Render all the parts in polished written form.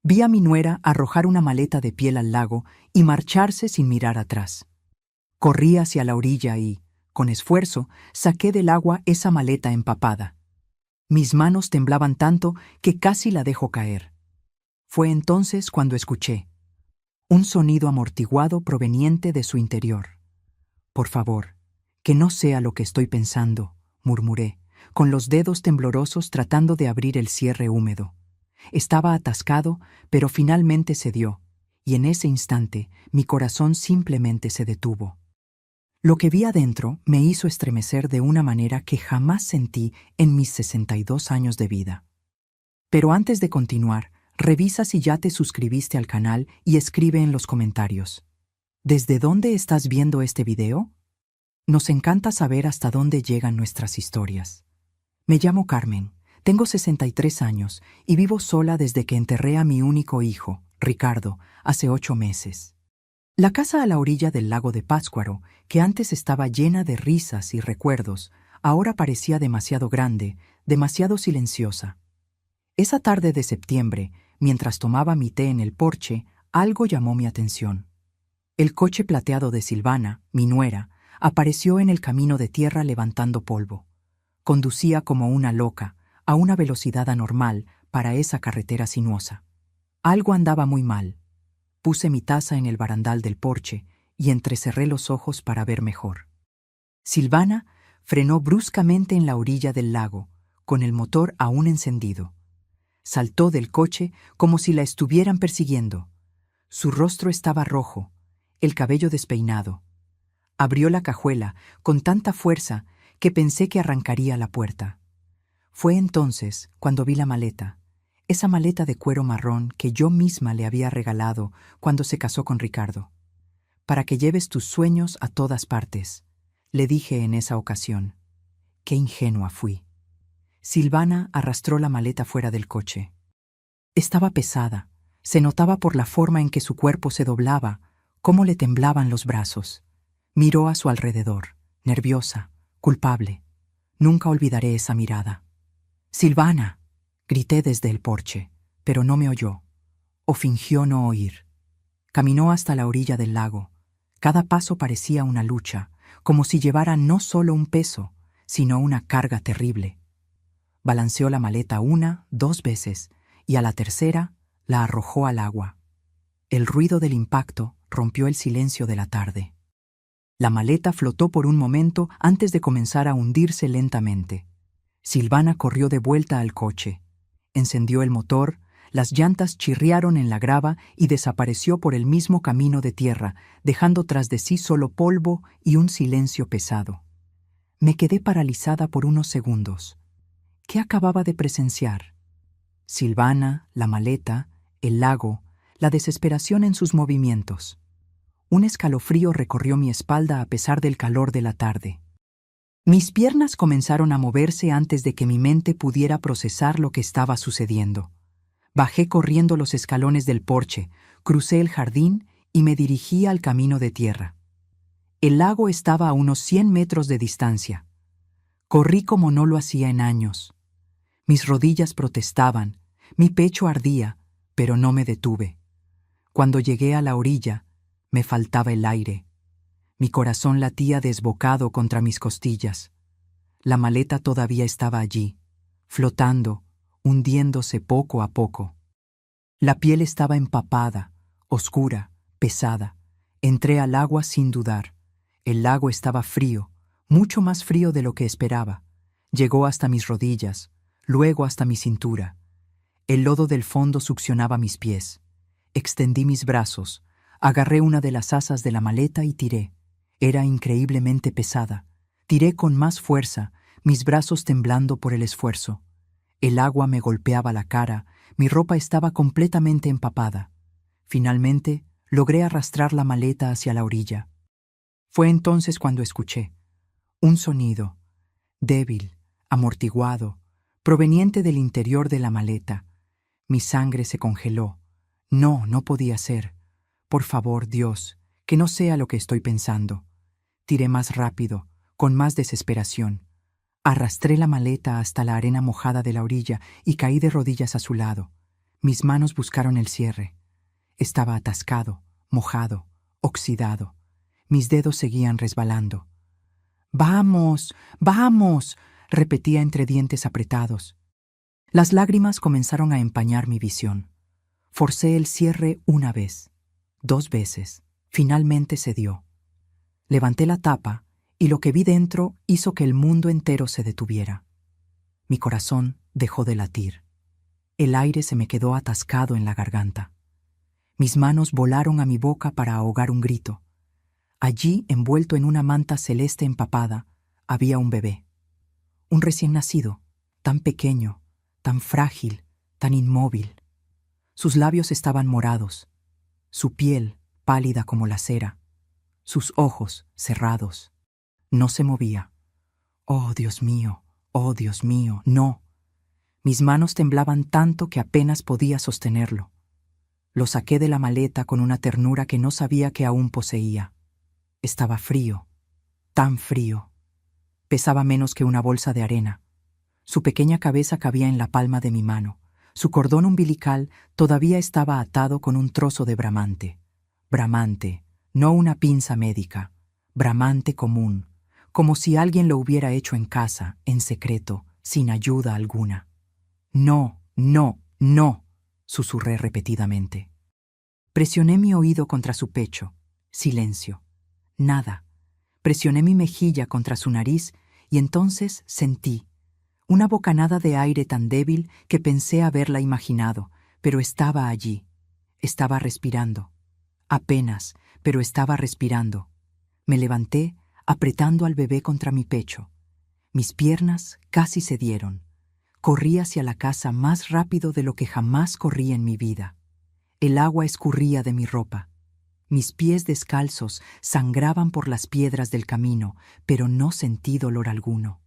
Vi a mi nuera arrojar una maleta de piel al lago y marcharse sin mirar atrás. Corrí hacia la orilla y, con esfuerzo, saqué del agua esa maleta empapada. Mis manos temblaban tanto que casi la dejo caer. Fue entonces cuando escuché un sonido amortiguado proveniente de su interior. «Por favor, que no sea lo que estoy pensando», murmuré, con los dedos temblorosos tratando de abrir el cierre húmedo. Estaba atascado, pero finalmente cedió, y en ese instante mi corazón simplemente se detuvo. Lo que vi adentro me hizo estremecer de una manera que jamás sentí en mis 62 años de vida. Pero antes de continuar, revisa si ya te suscribiste al canal y escribe en los comentarios. ¿Desde dónde estás viendo este video? Nos encanta saber hasta dónde llegan nuestras historias. Me llamo Carmen, tengo 63 años y vivo sola desde que enterré a mi único hijo, Ricardo, hace 8 meses. La casa a la orilla del lago de Pátzcuaro, que antes estaba llena de risas y recuerdos, ahora parecía demasiado grande, demasiado silenciosa. Esa tarde de septiembre, mientras tomaba mi té en el porche, algo llamó mi atención. El coche plateado de Silvana, mi nuera, apareció en el camino de tierra levantando polvo. Conducía como una loca, a una velocidad anormal para esa carretera sinuosa. Algo andaba muy mal. Puse mi taza en el barandal del porche y entrecerré los ojos para ver mejor. Silvana frenó bruscamente en la orilla del lago, con el motor aún encendido. Saltó del coche como si la estuvieran persiguiendo. Su rostro estaba rojo, el cabello despeinado. Abrió la cajuela con tanta fuerza que pensé que arrancaría la puerta. Fue entonces cuando vi la maleta, esa maleta de cuero marrón que yo misma le había regalado cuando se casó con Ricardo. «Para que lleves tus sueños a todas partes», le dije en esa ocasión. Qué ingenua fui. Silvana arrastró la maleta fuera del coche. Estaba pesada, se notaba por la forma en que su cuerpo se doblaba, cómo le temblaban los brazos. Miró a su alrededor, nerviosa, culpable. Nunca olvidaré esa mirada. «¡Silvana!», grité desde el porche, pero no me oyó, o fingió no oír. Caminó hasta la orilla del lago. Cada paso parecía una lucha, como si llevara no solo un peso, sino una carga terrible. Balanceó la maleta 1, 2 veces, y a la tercera la arrojó al agua. El ruido del impacto rompió el silencio de la tarde. La maleta flotó por un momento antes de comenzar a hundirse lentamente. Silvana corrió de vuelta al coche. Encendió el motor, las llantas chirriaron en la grava y desapareció por el mismo camino de tierra, dejando tras de sí solo polvo y un silencio pesado. Me quedé paralizada por unos segundos. ¿Qué acababa de presenciar? Silvana, la maleta, el lago, la desesperación en sus movimientos. Un escalofrío recorrió mi espalda a pesar del calor de la tarde. Mis piernas comenzaron a moverse antes de que mi mente pudiera procesar lo que estaba sucediendo. Bajé corriendo los escalones del porche, crucé el jardín y me dirigí al camino de tierra. El lago estaba a unos 100 metros de distancia. Corrí como no lo hacía en años. Mis rodillas protestaban, mi pecho ardía, pero no me detuve. Cuando llegué a la orilla, me faltaba el aire. Mi corazón latía desbocado contra mis costillas. La maleta todavía estaba allí, flotando, hundiéndose poco a poco. La piel estaba empapada, oscura, pesada. Entré al agua sin dudar. El lago estaba frío, mucho más frío de lo que esperaba. Llegó hasta mis rodillas, luego hasta mi cintura. El lodo del fondo succionaba mis pies. Extendí mis brazos, agarré una de las asas de la maleta y tiré. Era increíblemente pesada. Tiré con más fuerza, mis brazos temblando por el esfuerzo. El agua me golpeaba la cara, mi ropa estaba completamente empapada. Finalmente, logré arrastrar la maleta hacia la orilla. Fue entonces cuando escuché un sonido, débil, amortiguado, proveniente del interior de la maleta. Mi sangre se congeló. No, no podía ser. Por favor, Dios, que no sea lo que estoy pensando. Tiré más rápido, con más desesperación. Arrastré la maleta hasta la arena mojada de la orilla y caí de rodillas a su lado. Mis manos buscaron el cierre. Estaba atascado, mojado, oxidado. Mis dedos seguían resbalando. «¡Vamos! ¡Vamos!», repetía entre dientes apretados. Las lágrimas comenzaron a empañar mi visión. Forcé el cierre una vez, 2 veces. Finalmente cedió. Levanté la tapa y lo que vi dentro hizo que el mundo entero se detuviera. Mi corazón dejó de latir. El aire se me quedó atascado en la garganta. Mis manos volaron a mi boca para ahogar un grito. Allí, envuelto en una manta celeste empapada, había un bebé. Un recién nacido, tan pequeño, tan frágil, tan inmóvil. Sus labios estaban morados, su piel pálida como la cera, sus ojos cerrados. No se movía. Oh, Dios mío, no. Mis manos temblaban tanto que apenas podía sostenerlo. Lo saqué de la maleta con una ternura que no sabía que aún poseía. Estaba frío, tan frío. Pesaba menos que una bolsa de arena. Su pequeña cabeza cabía en la palma de mi mano. Su cordón umbilical todavía estaba atado con un trozo de bramante. Bramante, no una pinza médica. Bramante común, como si alguien lo hubiera hecho en casa, en secreto, sin ayuda alguna. «No, no, no», susurré repetidamente. Presioné mi oído contra su pecho. Silencio. Nada. Presioné mi mejilla contra su nariz y entonces sentí una bocanada de aire tan débil que pensé haberla imaginado, pero estaba allí. Estaba respirando. Apenas, pero estaba respirando. Me levanté, apretando al bebé contra mi pecho. Mis piernas casi cedieron. Corrí hacia la casa más rápido de lo que jamás corrí en mi vida. El agua escurría de mi ropa. Mis pies descalzos sangraban por las piedras del camino, pero no sentí dolor alguno.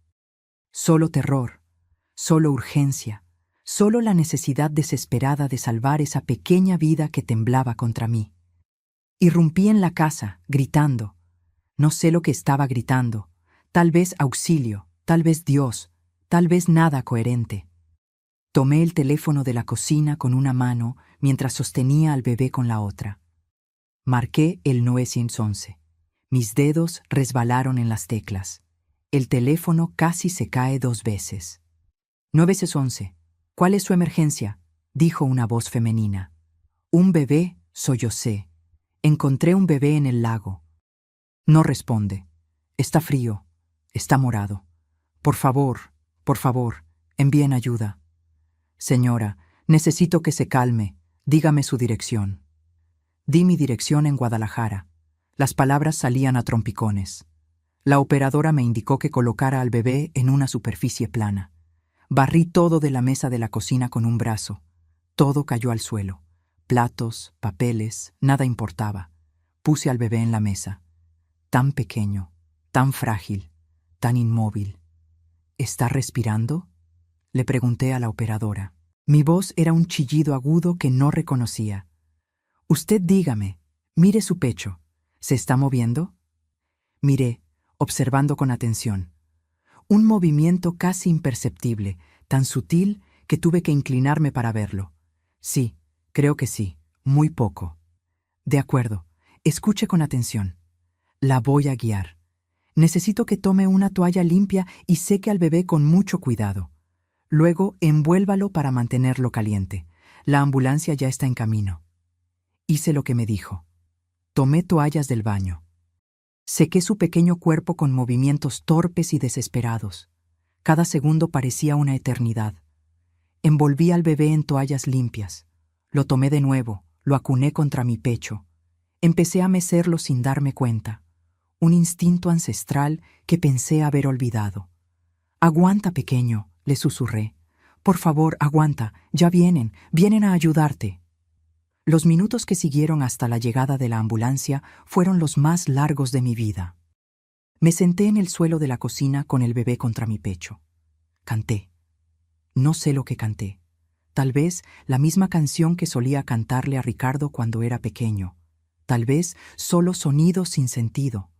Solo terror, solo urgencia, solo la necesidad desesperada de salvar esa pequeña vida que temblaba contra mí. Irrumpí en la casa, gritando. No sé lo que estaba gritando. Tal vez auxilio, tal vez Dios, tal vez nada coherente. Tomé el teléfono de la cocina con una mano mientras sostenía al bebé con la otra. Marqué el 911. Mis dedos resbalaron en las teclas. El teléfono casi se cae 2 veces. 911. «¿Cuál es su emergencia?», dijo una voz femenina. «Un bebé», sollocé. «Encontré un bebé en el lago». No responde. Está frío. Está morado. Por favor, envíen ayuda». «Señora, necesito que se calme. Dígame su dirección». Di mi dirección en Guadalajara. Las palabras salían a trompicones. La operadora me indicó que colocara al bebé en una superficie plana. Barrí todo de la mesa de la cocina con un brazo. Todo cayó al suelo. Platos, papeles, nada importaba. Puse al bebé en la mesa. Tan pequeño, tan frágil, tan inmóvil. ¿Está respirando?, le pregunté a la operadora. Mi voz era un chillido agudo que no reconocía. «Usted dígame, mire su pecho. ¿Se está moviendo?». Miré, observando con atención. Un movimiento casi imperceptible, tan sutil que tuve que inclinarme para verlo. Sí, creo que sí, muy poco. «De acuerdo, escuche con atención. La voy a guiar. Necesito que tome una toalla limpia y seque al bebé con mucho cuidado. Luego envuélvalo para mantenerlo caliente. La ambulancia ya está en camino». Hice lo que me dijo. Tomé toallas del baño. Sequé su pequeño cuerpo con movimientos torpes y desesperados. Cada segundo parecía una eternidad. Envolví al bebé en toallas limpias. Lo tomé de nuevo, lo acuné contra mi pecho. Empecé a mecerlo sin darme cuenta. Un instinto ancestral que pensé haber olvidado. «Aguanta, pequeño», le susurré. «Por favor, aguanta, ya vienen a ayudarte». Los minutos que siguieron hasta la llegada de la ambulancia fueron los más largos de mi vida. Me senté en el suelo de la cocina con el bebé contra mi pecho. Canté. No sé lo que canté. Tal vez la misma canción que solía cantarle a Ricardo cuando era pequeño. Tal vez solo sonidos sin sentido.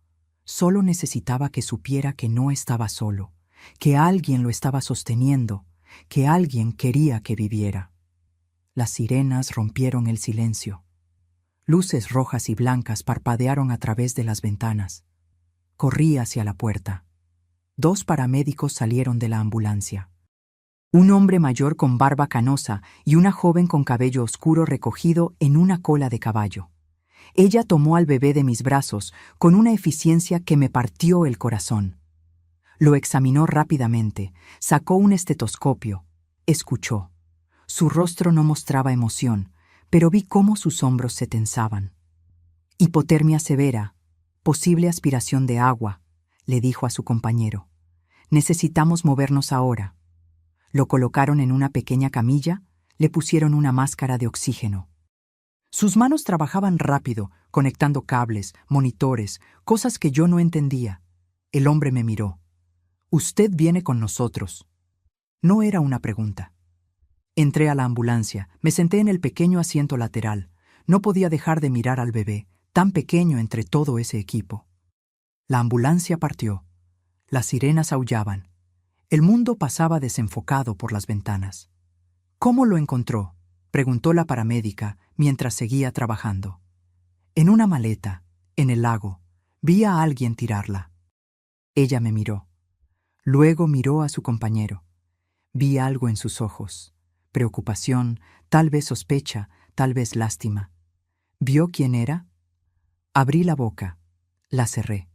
Solo necesitaba que supiera que no estaba solo, que alguien lo estaba sosteniendo, que alguien quería que viviera. Las sirenas rompieron el silencio. Luces rojas y blancas parpadearon a través de las ventanas. Corrí hacia la puerta. 2 paramédicos salieron de la ambulancia. Un hombre mayor con barba canosa y una joven con cabello oscuro recogido en una cola de caballo. Ella tomó al bebé de mis brazos con una eficiencia que me partió el corazón. Lo examinó rápidamente, sacó un estetoscopio, escuchó. Su rostro no mostraba emoción, pero vi cómo sus hombros se tensaban. Hipotermia severa, posible aspiración de agua, le dijo a su compañero. Necesitamos movernos ahora. Lo colocaron en una pequeña camilla, le pusieron una máscara de oxígeno. Sus manos trabajaban rápido, conectando cables, monitores, cosas que yo no entendía. El hombre me miró. «Usted viene con nosotros». No era una pregunta. Entré a la ambulancia, me senté en el pequeño asiento lateral. No podía dejar de mirar al bebé, tan pequeño entre todo ese equipo. La ambulancia partió. Las sirenas aullaban. El mundo pasaba desenfocado por las ventanas. «¿Cómo lo encontró?», preguntó la paramédica mientras seguía trabajando. «En una maleta, en el lago. Vi a alguien tirarla». Ella me miró. Luego miró a su compañero. Vi algo en sus ojos. Preocupación, tal vez sospecha, tal vez lástima. ¿Vio quién era? Abrí la boca. La cerré.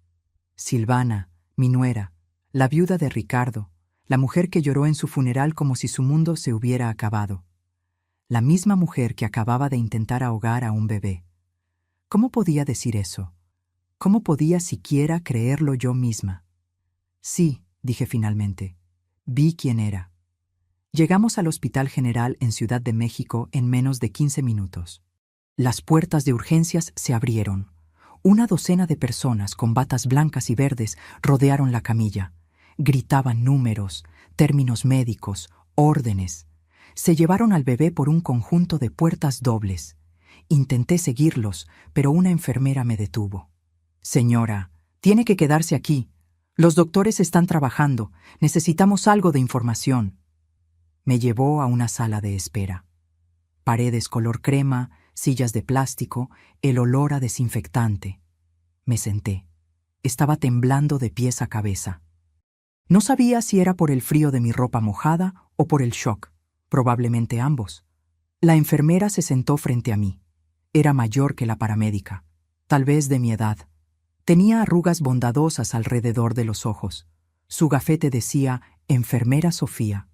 Silvana, mi nuera, la viuda de Ricardo, la mujer que lloró en su funeral como si su mundo se hubiera acabado. La misma mujer que acababa de intentar ahogar a un bebé. ¿Cómo podía decir eso? ¿Cómo podía siquiera creerlo yo misma? Sí, dije finalmente. Vi quién era. Llegamos al Hospital General en Ciudad de México en menos de 15 minutos. Las puertas de urgencias se abrieron. Una docena de personas con batas blancas y verdes rodearon la camilla. Gritaban números, términos médicos, órdenes. Se llevaron al bebé por un conjunto de puertas dobles. Intenté seguirlos, pero una enfermera me detuvo. «Señora, tiene que quedarse aquí. Los doctores están trabajando. Necesitamos algo de información». Me llevó a una sala de espera. Paredes color crema, sillas de plástico, el olor a desinfectante. Me senté. Estaba temblando de pies a cabeza. No sabía si era por el frío de mi ropa mojada o por el shock, probablemente ambos. La enfermera se sentó frente a mí. Era mayor que la paramédica, tal vez de mi edad. Tenía arrugas bondadosas alrededor de los ojos. Su gafete decía «Enfermera Sofía».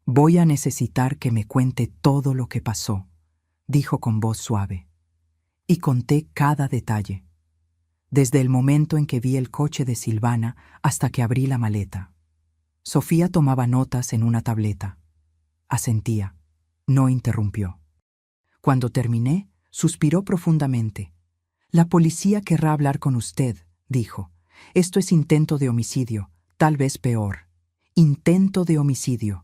«Voy a necesitar que me cuente todo lo que pasó», dijo con voz suave. Y conté cada detalle. Desde el momento en que vi el coche de Silvana hasta que abrí la maleta. Sofía tomaba notas en una tableta. Asentía. No interrumpió. Cuando terminé, suspiró profundamente. «La policía querrá hablar con usted», dijo. «Esto es intento de homicidio, tal vez peor. Intento de homicidio».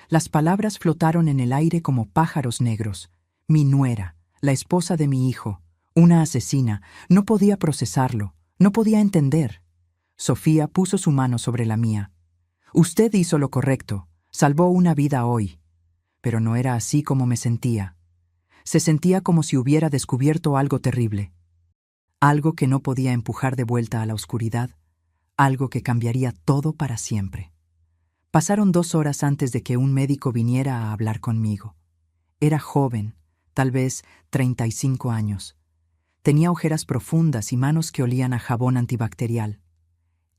Las palabras flotaron en el aire como pájaros negros. Mi nuera, la esposa de mi hijo, una asesina, no podía procesarlo, no podía entender. Sofía puso su mano sobre la mía. «Usted hizo lo correcto, salvó una vida hoy». Pero no era así como me sentía. Se sentía como si hubiera descubierto algo terrible. Algo que no podía empujar de vuelta a la oscuridad, algo que cambiaría todo para siempre. Pasaron 2 horas antes de que un médico viniera a hablar conmigo. Era joven, tal vez 35 años. Tenía ojeras profundas y manos que olían a jabón antibacterial.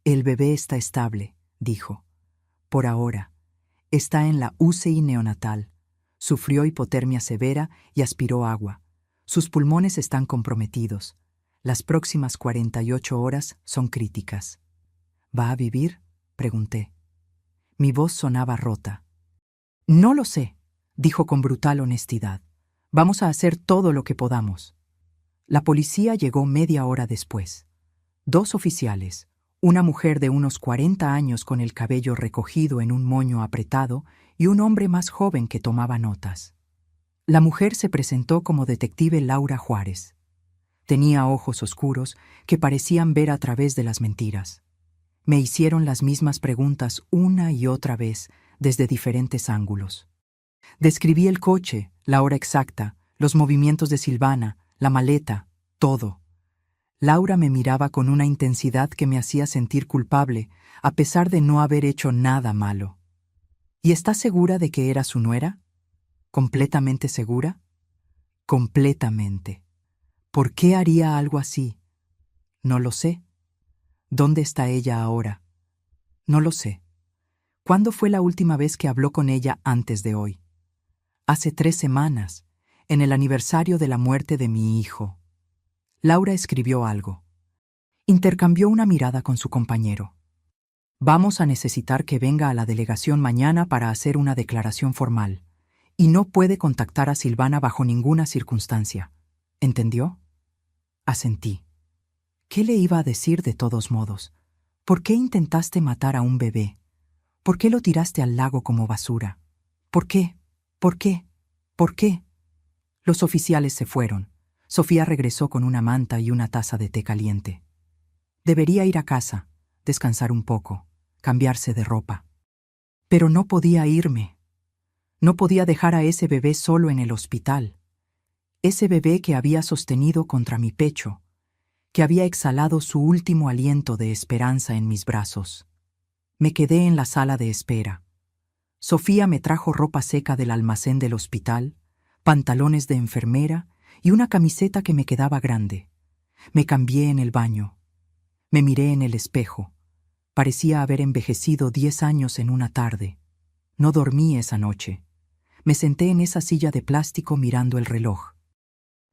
«El bebé está estable», dijo. «Por ahora. Está en la UCI neonatal. Sufrió hipotermia severa y aspiró agua. Sus pulmones están comprometidos. Las próximas 48 horas son críticas». «¿Va a vivir?», pregunté. Mi voz sonaba rota. «No lo sé», dijo con brutal honestidad. «Vamos a hacer todo lo que podamos». La policía llegó media hora después. 2 oficiales, una mujer de unos 40 años con el cabello recogido en un moño apretado y un hombre más joven que tomaba notas. La mujer se presentó como detective Laura Juárez. Tenía ojos oscuros que parecían ver a través de las mentiras. Me hicieron las mismas preguntas una y otra vez desde diferentes ángulos. Describí el coche, la hora exacta, los movimientos de Silvana, la maleta, todo. Laura me miraba con una intensidad que me hacía sentir culpable, a pesar de no haber hecho nada malo. ¿Y estás segura de que era su nuera? ¿Completamente segura? Completamente. ¿Por qué haría algo así? No lo sé. ¿Dónde está ella ahora? No lo sé. ¿Cuándo fue la última vez que habló con ella antes de hoy? Hace 3 semanas, en el aniversario de la muerte de mi hijo. Laura escribió algo. Intercambió una mirada con su compañero. Vamos a necesitar que venga a la delegación mañana para hacer una declaración formal, y no puede contactar a Silvana bajo ninguna circunstancia. ¿Entendió? Asentí. ¿Qué le iba a decir de todos modos? ¿Por qué intentaste matar a un bebé? ¿Por qué lo tiraste al lago como basura? ¿Por qué? ¿Por qué? ¿Por qué? Los oficiales se fueron. Sofía regresó con una manta y una taza de té caliente. Debería ir a casa, descansar un poco, cambiarse de ropa. Pero no podía irme. No podía dejar a ese bebé solo en el hospital. Ese bebé que había sostenido contra mi pecho, que había exhalado su último aliento de esperanza en mis brazos. Me quedé en la sala de espera. Sofía me trajo ropa seca del almacén del hospital, pantalones de enfermera y una camiseta que me quedaba grande. Me cambié en el baño. Me miré en el espejo. Parecía haber envejecido 10 años en una tarde. No dormí esa noche. Me senté en esa silla de plástico mirando el reloj.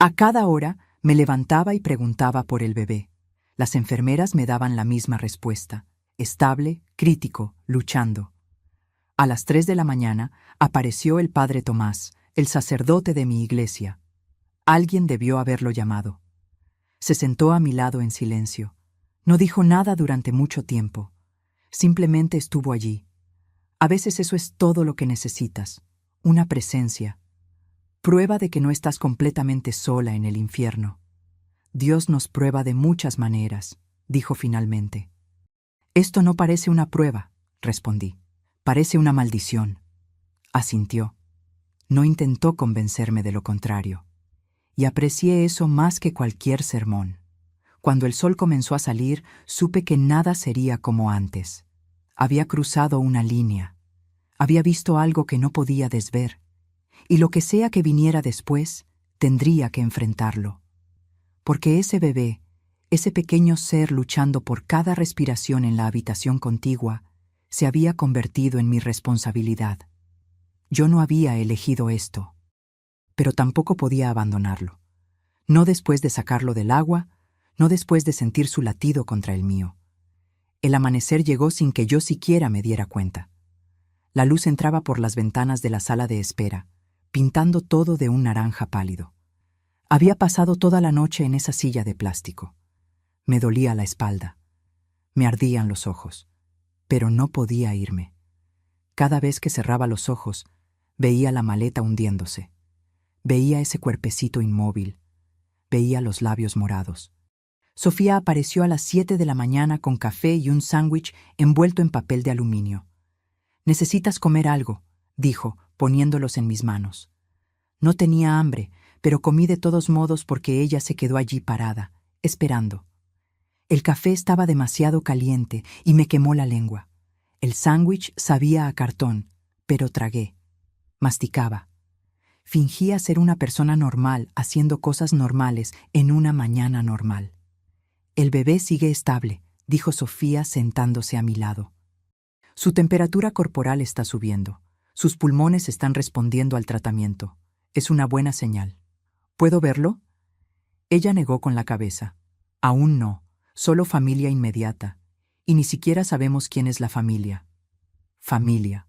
A cada hora me levantaba y preguntaba por el bebé. Las enfermeras me daban la misma respuesta: estable, crítico, luchando. A las 3 de la mañana apareció el padre Tomás, el sacerdote de mi iglesia. Alguien debió haberlo llamado. Se sentó a mi lado en silencio. No dijo nada durante mucho tiempo. Simplemente estuvo allí. A veces eso es todo lo que necesitas, una presencia. Prueba de que no estás completamente sola en el infierno. Dios nos prueba de muchas maneras, dijo finalmente. Esto no parece una prueba, respondí. Parece una maldición. Asintió. No intentó convencerme de lo contrario. Y aprecié eso más que cualquier sermón. Cuando el sol comenzó a salir, supe que nada sería como antes. Había cruzado una línea. Había visto algo que no podía desver. Y lo que sea que viniera después, tendría que enfrentarlo. Porque ese bebé, ese pequeño ser luchando por cada respiración en la habitación contigua, se había convertido en mi responsabilidad. Yo no había elegido esto, pero tampoco podía abandonarlo. No después de sacarlo del agua, no después de sentir su latido contra el mío. El amanecer llegó sin que yo siquiera me diera cuenta. La luz entraba por las ventanas de la sala de espera, pintando todo de un naranja pálido. Había pasado toda la noche en esa silla de plástico. Me dolía la espalda. Me ardían los ojos. Pero no podía irme. Cada vez que cerraba los ojos, veía la maleta hundiéndose. Veía ese cuerpecito inmóvil. Veía los labios morados. Sofía apareció a las 7 de la mañana con café y un sándwich envuelto en papel de aluminio. «Necesitas comer algo», dijo, poniéndolos en mis manos. No tenía hambre, pero comí de todos modos porque ella se quedó allí parada, esperando. El café estaba demasiado caliente y me quemó la lengua. El sándwich sabía a cartón, pero tragué. Masticaba. Fingía ser una persona normal haciendo cosas normales en una mañana normal. «El bebé sigue estable», dijo Sofía sentándose a mi lado. «Su temperatura corporal está subiendo. Sus pulmones están respondiendo al tratamiento. Es una buena señal. ¿Puedo verlo?» Ella negó con la cabeza. «Aún no, solo familia inmediata. Y ni siquiera sabemos quién es la familia». Familia.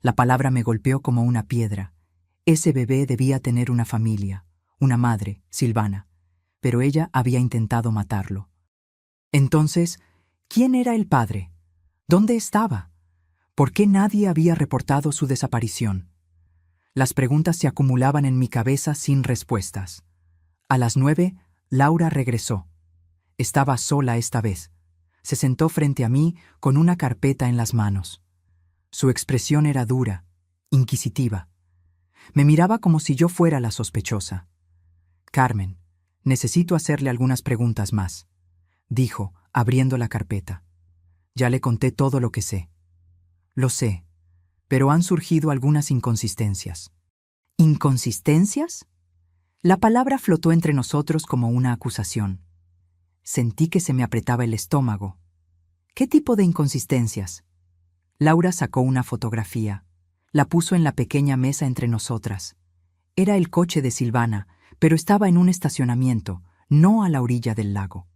La palabra me golpeó como una piedra. Ese bebé debía tener una familia, una madre, Silvana, pero ella había intentado matarlo. Entonces, ¿quién era el padre? ¿Dónde estaba? ¿Por qué nadie había reportado su desaparición? Las preguntas se acumulaban en mi cabeza sin respuestas. A las 9, Laura regresó. Estaba sola esta vez. Se sentó frente a mí con una carpeta en las manos. Su expresión era dura, inquisitiva. Me miraba como si yo fuera la sospechosa. Carmen, necesito hacerle algunas preguntas más, dijo, abriendo la carpeta. Ya le conté todo lo que sé. Lo sé, pero han surgido algunas inconsistencias. ¿Inconsistencias? La palabra flotó entre nosotros como una acusación. Sentí que se me apretaba el estómago. ¿Qué tipo de inconsistencias? Laura sacó una fotografía. La puso en la pequeña mesa entre nosotras. Era el coche de Silvana, pero estaba en un estacionamiento, no a la orilla del lago.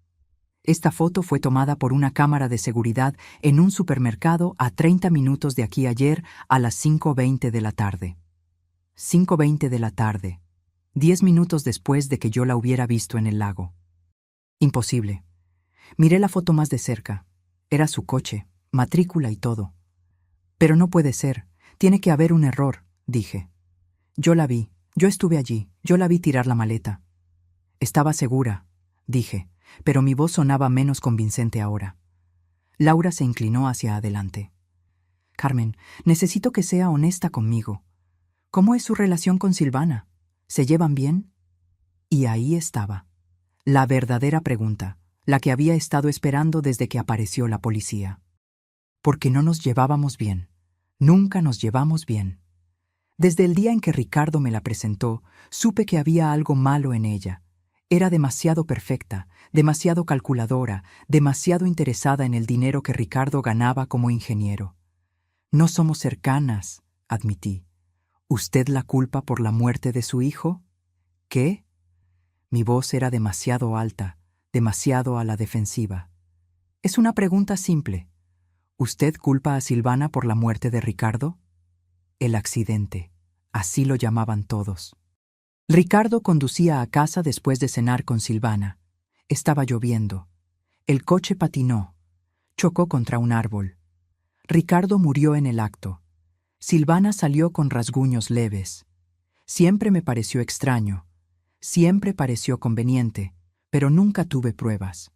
Esta foto fue tomada por una cámara de seguridad en un supermercado a 30 minutos de aquí ayer a las 5:20 de la tarde. 5:20 de la tarde, 10 minutos después de que yo la hubiera visto en el lago. Imposible. Miré la foto más de cerca. Era su coche, matrícula y todo. Pero no puede ser. Tiene que haber un error, dije. Yo la vi. Yo estuve allí. Yo la vi tirar la maleta. Estaba segura, dije, pero mi voz sonaba menos convincente ahora. Laura se inclinó hacia adelante. Carmen, necesito que sea honesta conmigo. ¿Cómo es su relación con Silvana? ¿Se llevan bien? Y ahí estaba. La verdadera pregunta, la que había estado esperando desde que apareció la policía. Porque no nos llevábamos bien. Nunca nos llevamos bien. Desde el día en que Ricardo me la presentó, supe que había algo malo en ella. Era demasiado perfecta, demasiado calculadora, demasiado interesada en el dinero que Ricardo ganaba como ingeniero. No somos cercanas, admití. ¿Usted la culpa por la muerte de su hijo? ¿Qué? Mi voz era demasiado alta, demasiado a la defensiva. Es una pregunta simple. ¿Usted culpa a Silvana por la muerte de Ricardo? El accidente. Así lo llamaban todos. Ricardo conducía a casa después de cenar con Silvana. Estaba lloviendo. El coche patinó. Chocó contra un árbol. Ricardo murió en el acto. Silvana salió con rasguños leves. Siempre me pareció extraño. Siempre pareció conveniente, pero nunca tuve pruebas.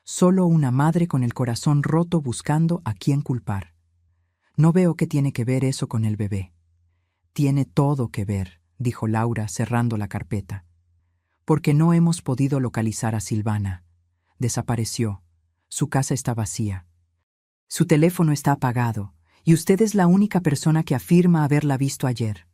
Solo una madre con el corazón roto buscando a quién culpar. No veo qué tiene que ver eso con el bebé. Tiene todo que ver, dijo Laura cerrando la carpeta. Porque no hemos podido localizar a Silvana. Desapareció. Su casa está vacía. Su teléfono está apagado, y usted es la única persona que afirma haberla visto ayer.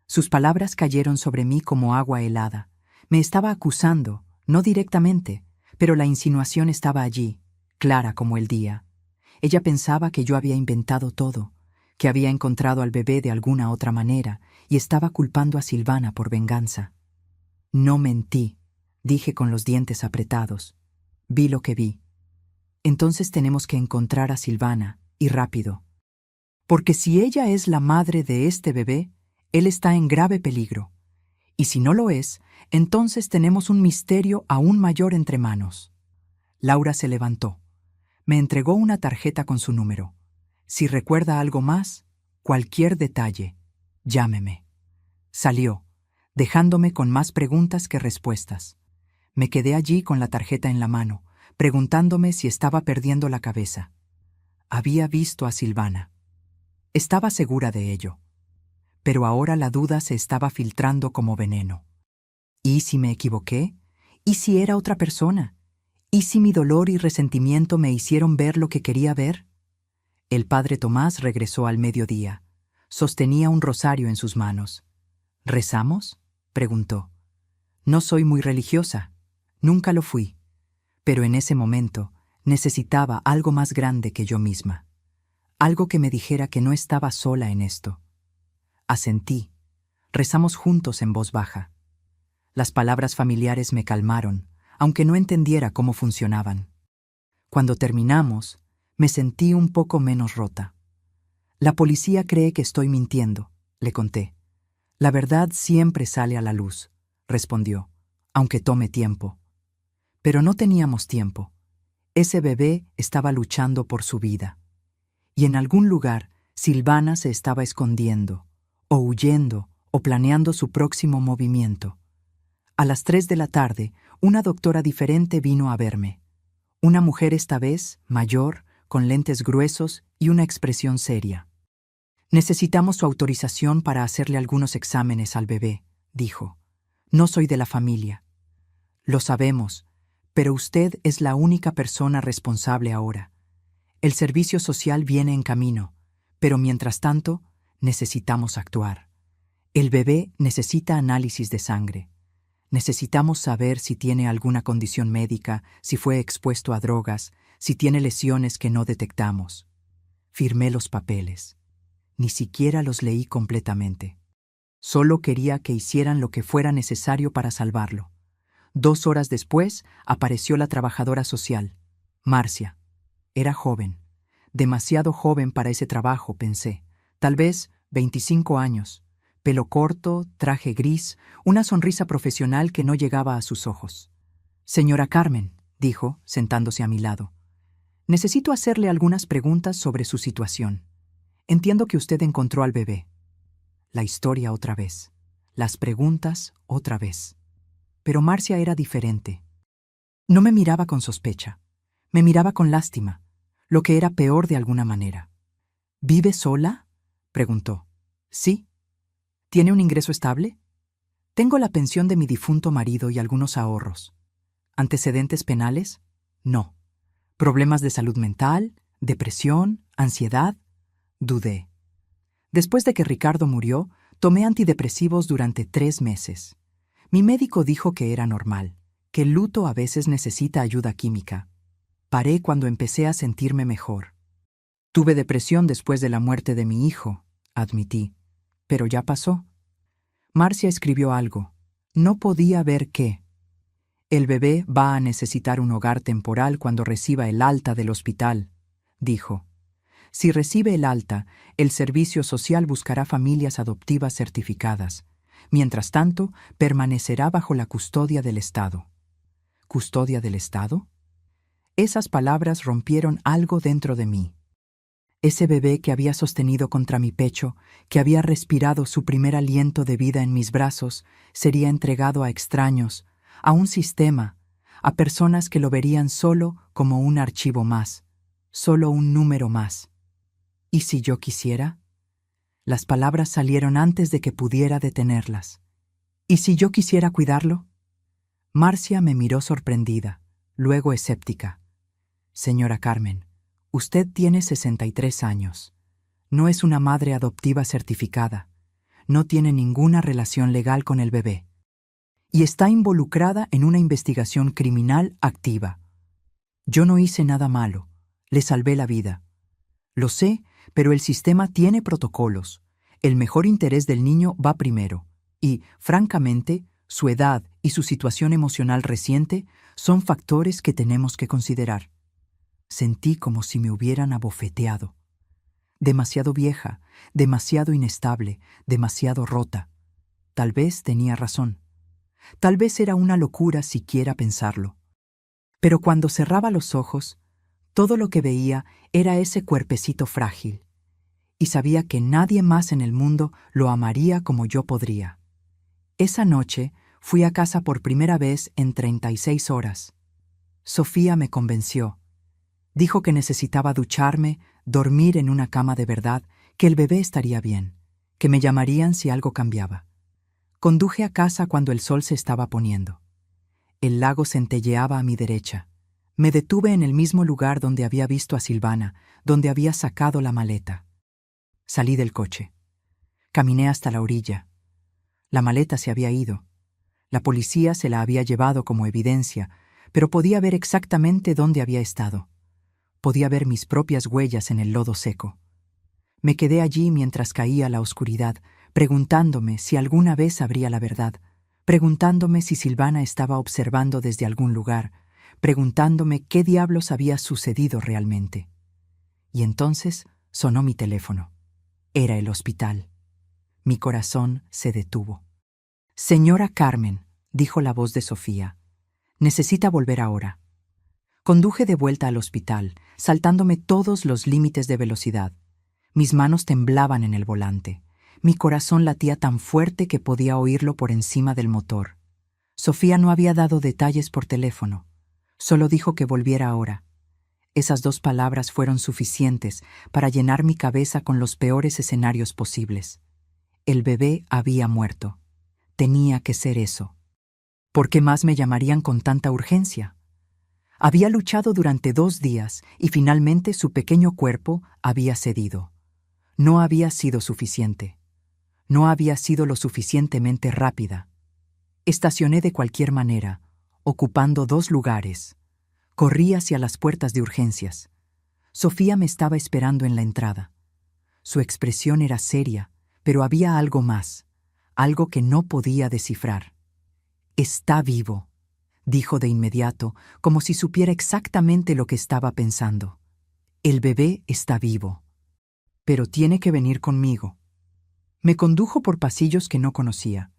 Sus palabras cayeron sobre mí como agua helada. Me estaba acusando, no directamente, pero la insinuación estaba allí, clara como el día. Ella pensaba que yo había inventado todo, que había encontrado al bebé de alguna otra manera y estaba culpando a Silvana por venganza. No mentí, dije con los dientes apretados. Vi lo que vi. Entonces tenemos que encontrar a Silvana, y rápido. Porque si ella es la madre de este bebé, él está en grave peligro. Y si no lo es, entonces tenemos un misterio aún mayor entre manos. Laura se levantó. Me entregó una tarjeta con su número. Si recuerda algo más, cualquier detalle, llámeme. Salió, dejándome con más preguntas que respuestas. Me quedé allí con la tarjeta en la mano, preguntándome si estaba perdiendo la cabeza. Había visto a Silvana. Estaba segura de ello. Pero ahora la duda se estaba filtrando como veneno. ¿Y si me equivoqué? ¿Y si era otra persona? ¿Y si mi dolor y resentimiento me hicieron ver lo que quería ver? El padre Tomás regresó al mediodía. Sostenía un rosario en sus manos. ¿Rezamos?, preguntó. No soy muy religiosa. Nunca lo fui. Pero en ese momento necesitaba algo más grande que yo misma. Algo que me dijera que no estaba sola en esto. Asentí. Rezamos juntos en voz baja. Las palabras familiares me calmaron, aunque no entendiera cómo funcionaban. Cuando terminamos, me sentí un poco menos rota. La policía cree que estoy mintiendo, le conté. La verdad siempre sale a la luz, respondió, aunque tome tiempo. Pero no teníamos tiempo. Ese bebé estaba luchando por su vida. Y en algún lugar, Silvana se estaba escondiendo, o huyendo, o planeando su próximo movimiento. A las 3 de la tarde, una doctora diferente vino a verme. Una mujer esta vez, mayor, con lentes gruesos y una expresión seria. Necesitamos su autorización para hacerle algunos exámenes al bebé, dijo. No soy de la familia. Lo sabemos, pero usted es la única persona responsable ahora. El servicio social viene en camino, pero mientras tanto, necesitamos actuar. El bebé necesita análisis de sangre. Necesitamos saber si tiene alguna condición médica, si fue expuesto a drogas, si tiene lesiones que no detectamos. Firmé los papeles. Ni siquiera los leí completamente. Solo quería que hicieran lo que fuera necesario para salvarlo. 2 horas después, apareció la trabajadora social, Marcia. Era joven. Demasiado joven para ese trabajo, pensé. Tal vez 25 años. Pelo corto, traje gris, una sonrisa profesional que no llegaba a sus ojos. «Señora Carmen», dijo, sentándose a mi lado, «necesito hacerle algunas preguntas sobre su situación. Entiendo que usted encontró al bebé». La historia otra vez. Las preguntas otra vez. Pero Marcia era diferente. No me miraba con sospecha. Me miraba con lástima, lo que era peor de alguna manera. «¿Vive sola?», preguntó. «Sí». «¿Tiene un ingreso estable?». «Tengo la pensión de mi difunto marido y algunos ahorros». «¿Antecedentes penales?». «No». «¿Problemas de salud mental? ¿Depresión? ¿Ansiedad?». Dudé. Después de que Ricardo murió, tomé antidepresivos durante 3 meses. Mi médico dijo que era normal, que el luto a veces necesita ayuda química. Paré cuando empecé a sentirme mejor. «Tuve depresión después de la muerte de mi hijo», admití. «Pero ya pasó». Marcia escribió algo. No podía ver qué. «El bebé va a necesitar un hogar temporal cuando reciba el alta del hospital», dijo. «Si recibe el alta, el servicio social buscará familias adoptivas certificadas. Mientras tanto, permanecerá bajo la custodia del Estado». ¿Custodia del Estado? Esas palabras rompieron algo dentro de mí. Ese bebé que había sostenido contra mi pecho, que había respirado su primer aliento de vida en mis brazos, sería entregado a extraños, a un sistema, a personas que lo verían solo como un archivo más, solo un número más. ¿Y si yo quisiera? Las palabras salieron antes de que pudiera detenerlas. ¿Y si yo quisiera cuidarlo? Marcia me miró sorprendida, luego escéptica. «Señora Carmen, usted tiene 63 años. No es una madre adoptiva certificada. No tiene ninguna relación legal con el bebé. Y está involucrada en una investigación criminal activa. Yo no hice nada malo. Le salvé la vida. Lo sé, pero el sistema tiene protocolos. El mejor interés del niño va primero. Y, francamente, su edad y su situación emocional reciente son factores que tenemos que considerar». Sentí como si me hubieran abofeteado. Demasiado vieja, demasiado inestable, demasiado rota. Tal vez tenía razón. Tal vez era una locura siquiera pensarlo. Pero cuando cerraba los ojos, todo lo que veía era ese cuerpecito frágil. Y sabía que nadie más en el mundo lo amaría como yo podría. Esa noche fui a casa por primera vez en 36 horas. Sofía me convenció. Dijo que necesitaba ducharme, dormir en una cama de verdad, que el bebé estaría bien, que me llamarían si algo cambiaba. Conduje a casa cuando el sol se estaba poniendo. El lago centelleaba a mi derecha. Me detuve en el mismo lugar donde había visto a Silvana, donde había sacado la maleta. Salí del coche. Caminé hasta la orilla. La maleta se había ido. La policía se la había llevado como evidencia, pero podía ver exactamente dónde había estado. Podía ver mis propias huellas en el lodo seco. Me quedé allí mientras caía la oscuridad, preguntándome si alguna vez sabría la verdad, preguntándome si Silvana estaba observando desde algún lugar, preguntándome qué diablos había sucedido realmente. Y entonces sonó mi teléfono. Era el hospital. Mi corazón se detuvo. «Señora Carmen», dijo la voz de Sofía, «necesita volver ahora». Conduje de vuelta al hospital, saltándome todos los límites de velocidad. Mis manos temblaban en el volante. Mi corazón latía tan fuerte que podía oírlo por encima del motor. Sofía no había dado detalles por teléfono. Solo dijo que volviera ahora. Esas 2 palabras fueron suficientes para llenar mi cabeza con los peores escenarios posibles. El bebé había muerto. Tenía que ser eso. ¿Por qué más me llamarían con tanta urgencia? Había luchado durante 2 días y finalmente su pequeño cuerpo había cedido. No había sido suficiente. No había sido lo suficientemente rápida. Estacioné de cualquier manera, ocupando 2 lugares. Corrí hacia las puertas de urgencias. Sofía me estaba esperando en la entrada. Su expresión era seria, pero había algo más, algo que no podía descifrar. «Está vivo», dijo de inmediato, como si supiera exactamente lo que estaba pensando. «El bebé está vivo. Pero tiene que venir conmigo». Me condujo por pasillos que no conocía.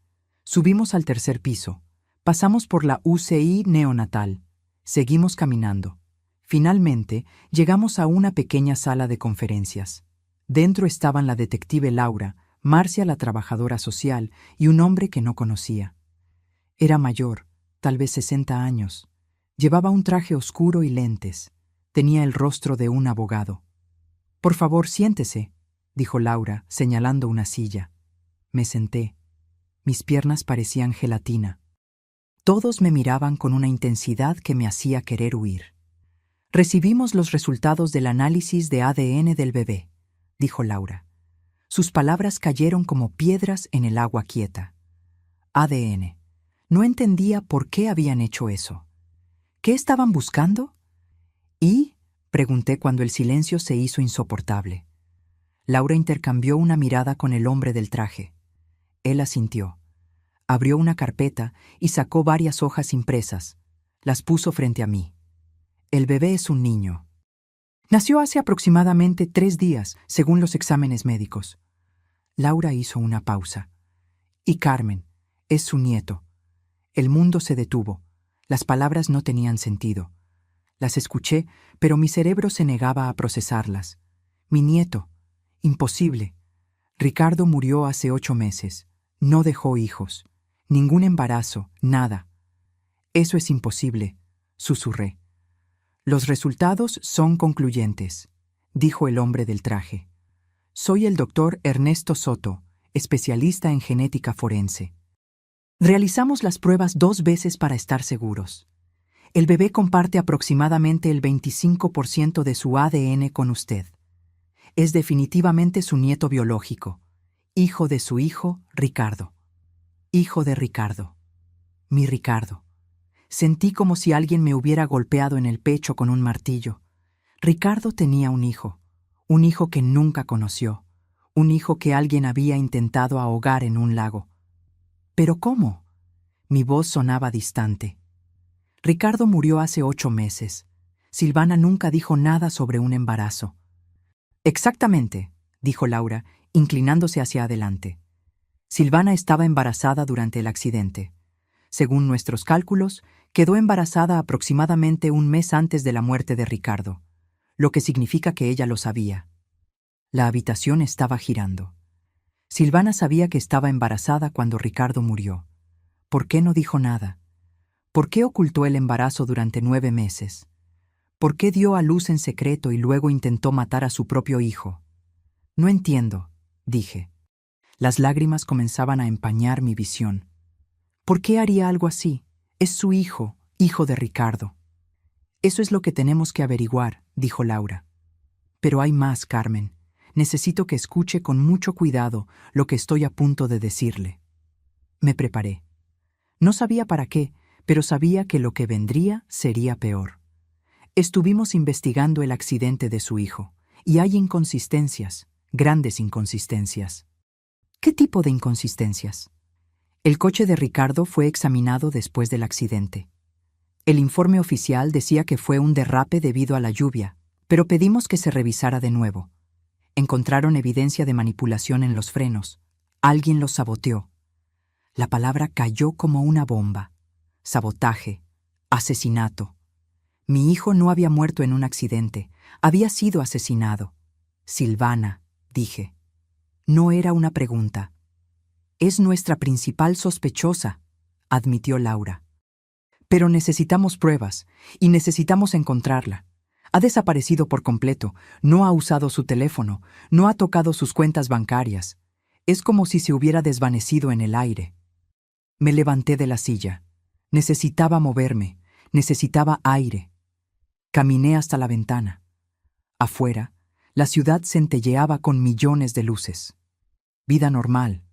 Subimos al 3er piso. Pasamos por la UCI neonatal. Seguimos caminando. Finalmente, llegamos a una pequeña sala de conferencias. Dentro estaban la detective Laura, Marcia la trabajadora social y un hombre que no conocía. Era mayor, tal vez 60 años. Llevaba un traje oscuro y lentes. Tenía el rostro de un abogado. «Por favor, siéntese», dijo Laura, señalando una silla. Me senté. Mis piernas parecían gelatina. Todos me miraban con una intensidad que me hacía querer huir. «Recibimos los resultados del análisis de ADN del bebé», dijo Laura. Sus palabras cayeron como piedras en el agua quieta. ADN. No entendía por qué habían hecho eso. ¿Qué estaban buscando? ¿Y? Pregunté cuando el silencio se hizo insoportable. Laura intercambió una mirada con el hombre del traje. Él asintió. Abrió una carpeta y sacó varias hojas impresas. Las puso frente a mí. El bebé es un niño. Nació hace aproximadamente 3 días, según los exámenes médicos. Laura hizo una pausa. Y Carmen, es su nieto. El mundo se detuvo. Las palabras no tenían sentido. Las escuché, pero mi cerebro se negaba a procesarlas. Mi nieto. Imposible. Ricardo murió hace 8 meses. No dejó hijos. Ningún embarazo, nada. Eso es imposible, susurré. Los resultados son concluyentes, dijo el hombre del traje. Soy el doctor Ernesto Soto, especialista en genética forense. Realizamos las pruebas 2 veces para estar seguros. El bebé comparte aproximadamente el 25% de su ADN con usted. Es definitivamente su nieto biológico, hijo de su hijo, Ricardo. Hijo de Ricardo. Mi Ricardo. Sentí como si alguien me hubiera golpeado en el pecho con un martillo. Ricardo tenía un hijo que nunca conoció, un hijo que alguien había intentado ahogar en un lago. ¿Pero cómo? Mi voz sonaba distante. Ricardo murió hace 8 meses. Silvana nunca dijo nada sobre un embarazo. Exactamente, dijo Laura, inclinándose hacia adelante. Silvana estaba embarazada durante el accidente. Según nuestros cálculos, quedó embarazada aproximadamente 1 mes antes de la muerte de Ricardo, lo que significa que ella lo sabía. La habitación estaba girando. Silvana sabía que estaba embarazada cuando Ricardo murió. ¿Por qué no dijo nada? ¿Por qué ocultó el embarazo durante 9 meses? ¿Por qué dio a luz en secreto y luego intentó matar a su propio hijo? No entiendo, dije. Las lágrimas comenzaban a empañar mi visión. ¿Por qué haría algo así? Es su hijo, hijo de Ricardo. Eso es lo que tenemos que averiguar, dijo Laura. Pero hay más, Carmen. Necesito que escuche con mucho cuidado lo que estoy a punto de decirle. Me preparé. No sabía para qué, pero sabía que lo que vendría sería peor. Estuvimos investigando el accidente de su hijo, y hay inconsistencias, grandes inconsistencias. ¿Qué tipo de inconsistencias? El coche de Ricardo fue examinado después del accidente. El informe oficial decía que fue un derrape debido a la lluvia, pero pedimos que se revisara de nuevo. Encontraron evidencia de manipulación en los frenos. Alguien los saboteó. La palabra cayó como una bomba. Sabotaje, asesinato. Mi hijo no había muerto en un accidente, había sido asesinado. Silvana, dije. No era una pregunta. Es nuestra principal sospechosa, admitió Laura. Pero necesitamos pruebas, y necesitamos encontrarla. Ha desaparecido por completo, no ha usado su teléfono, no ha tocado sus cuentas bancarias. Es como si se hubiera desvanecido en el aire. Me levanté de la silla. Necesitaba moverme, necesitaba aire. Caminé hasta la ventana. Afuera, la ciudad centelleaba con millones de luces. Vida normal,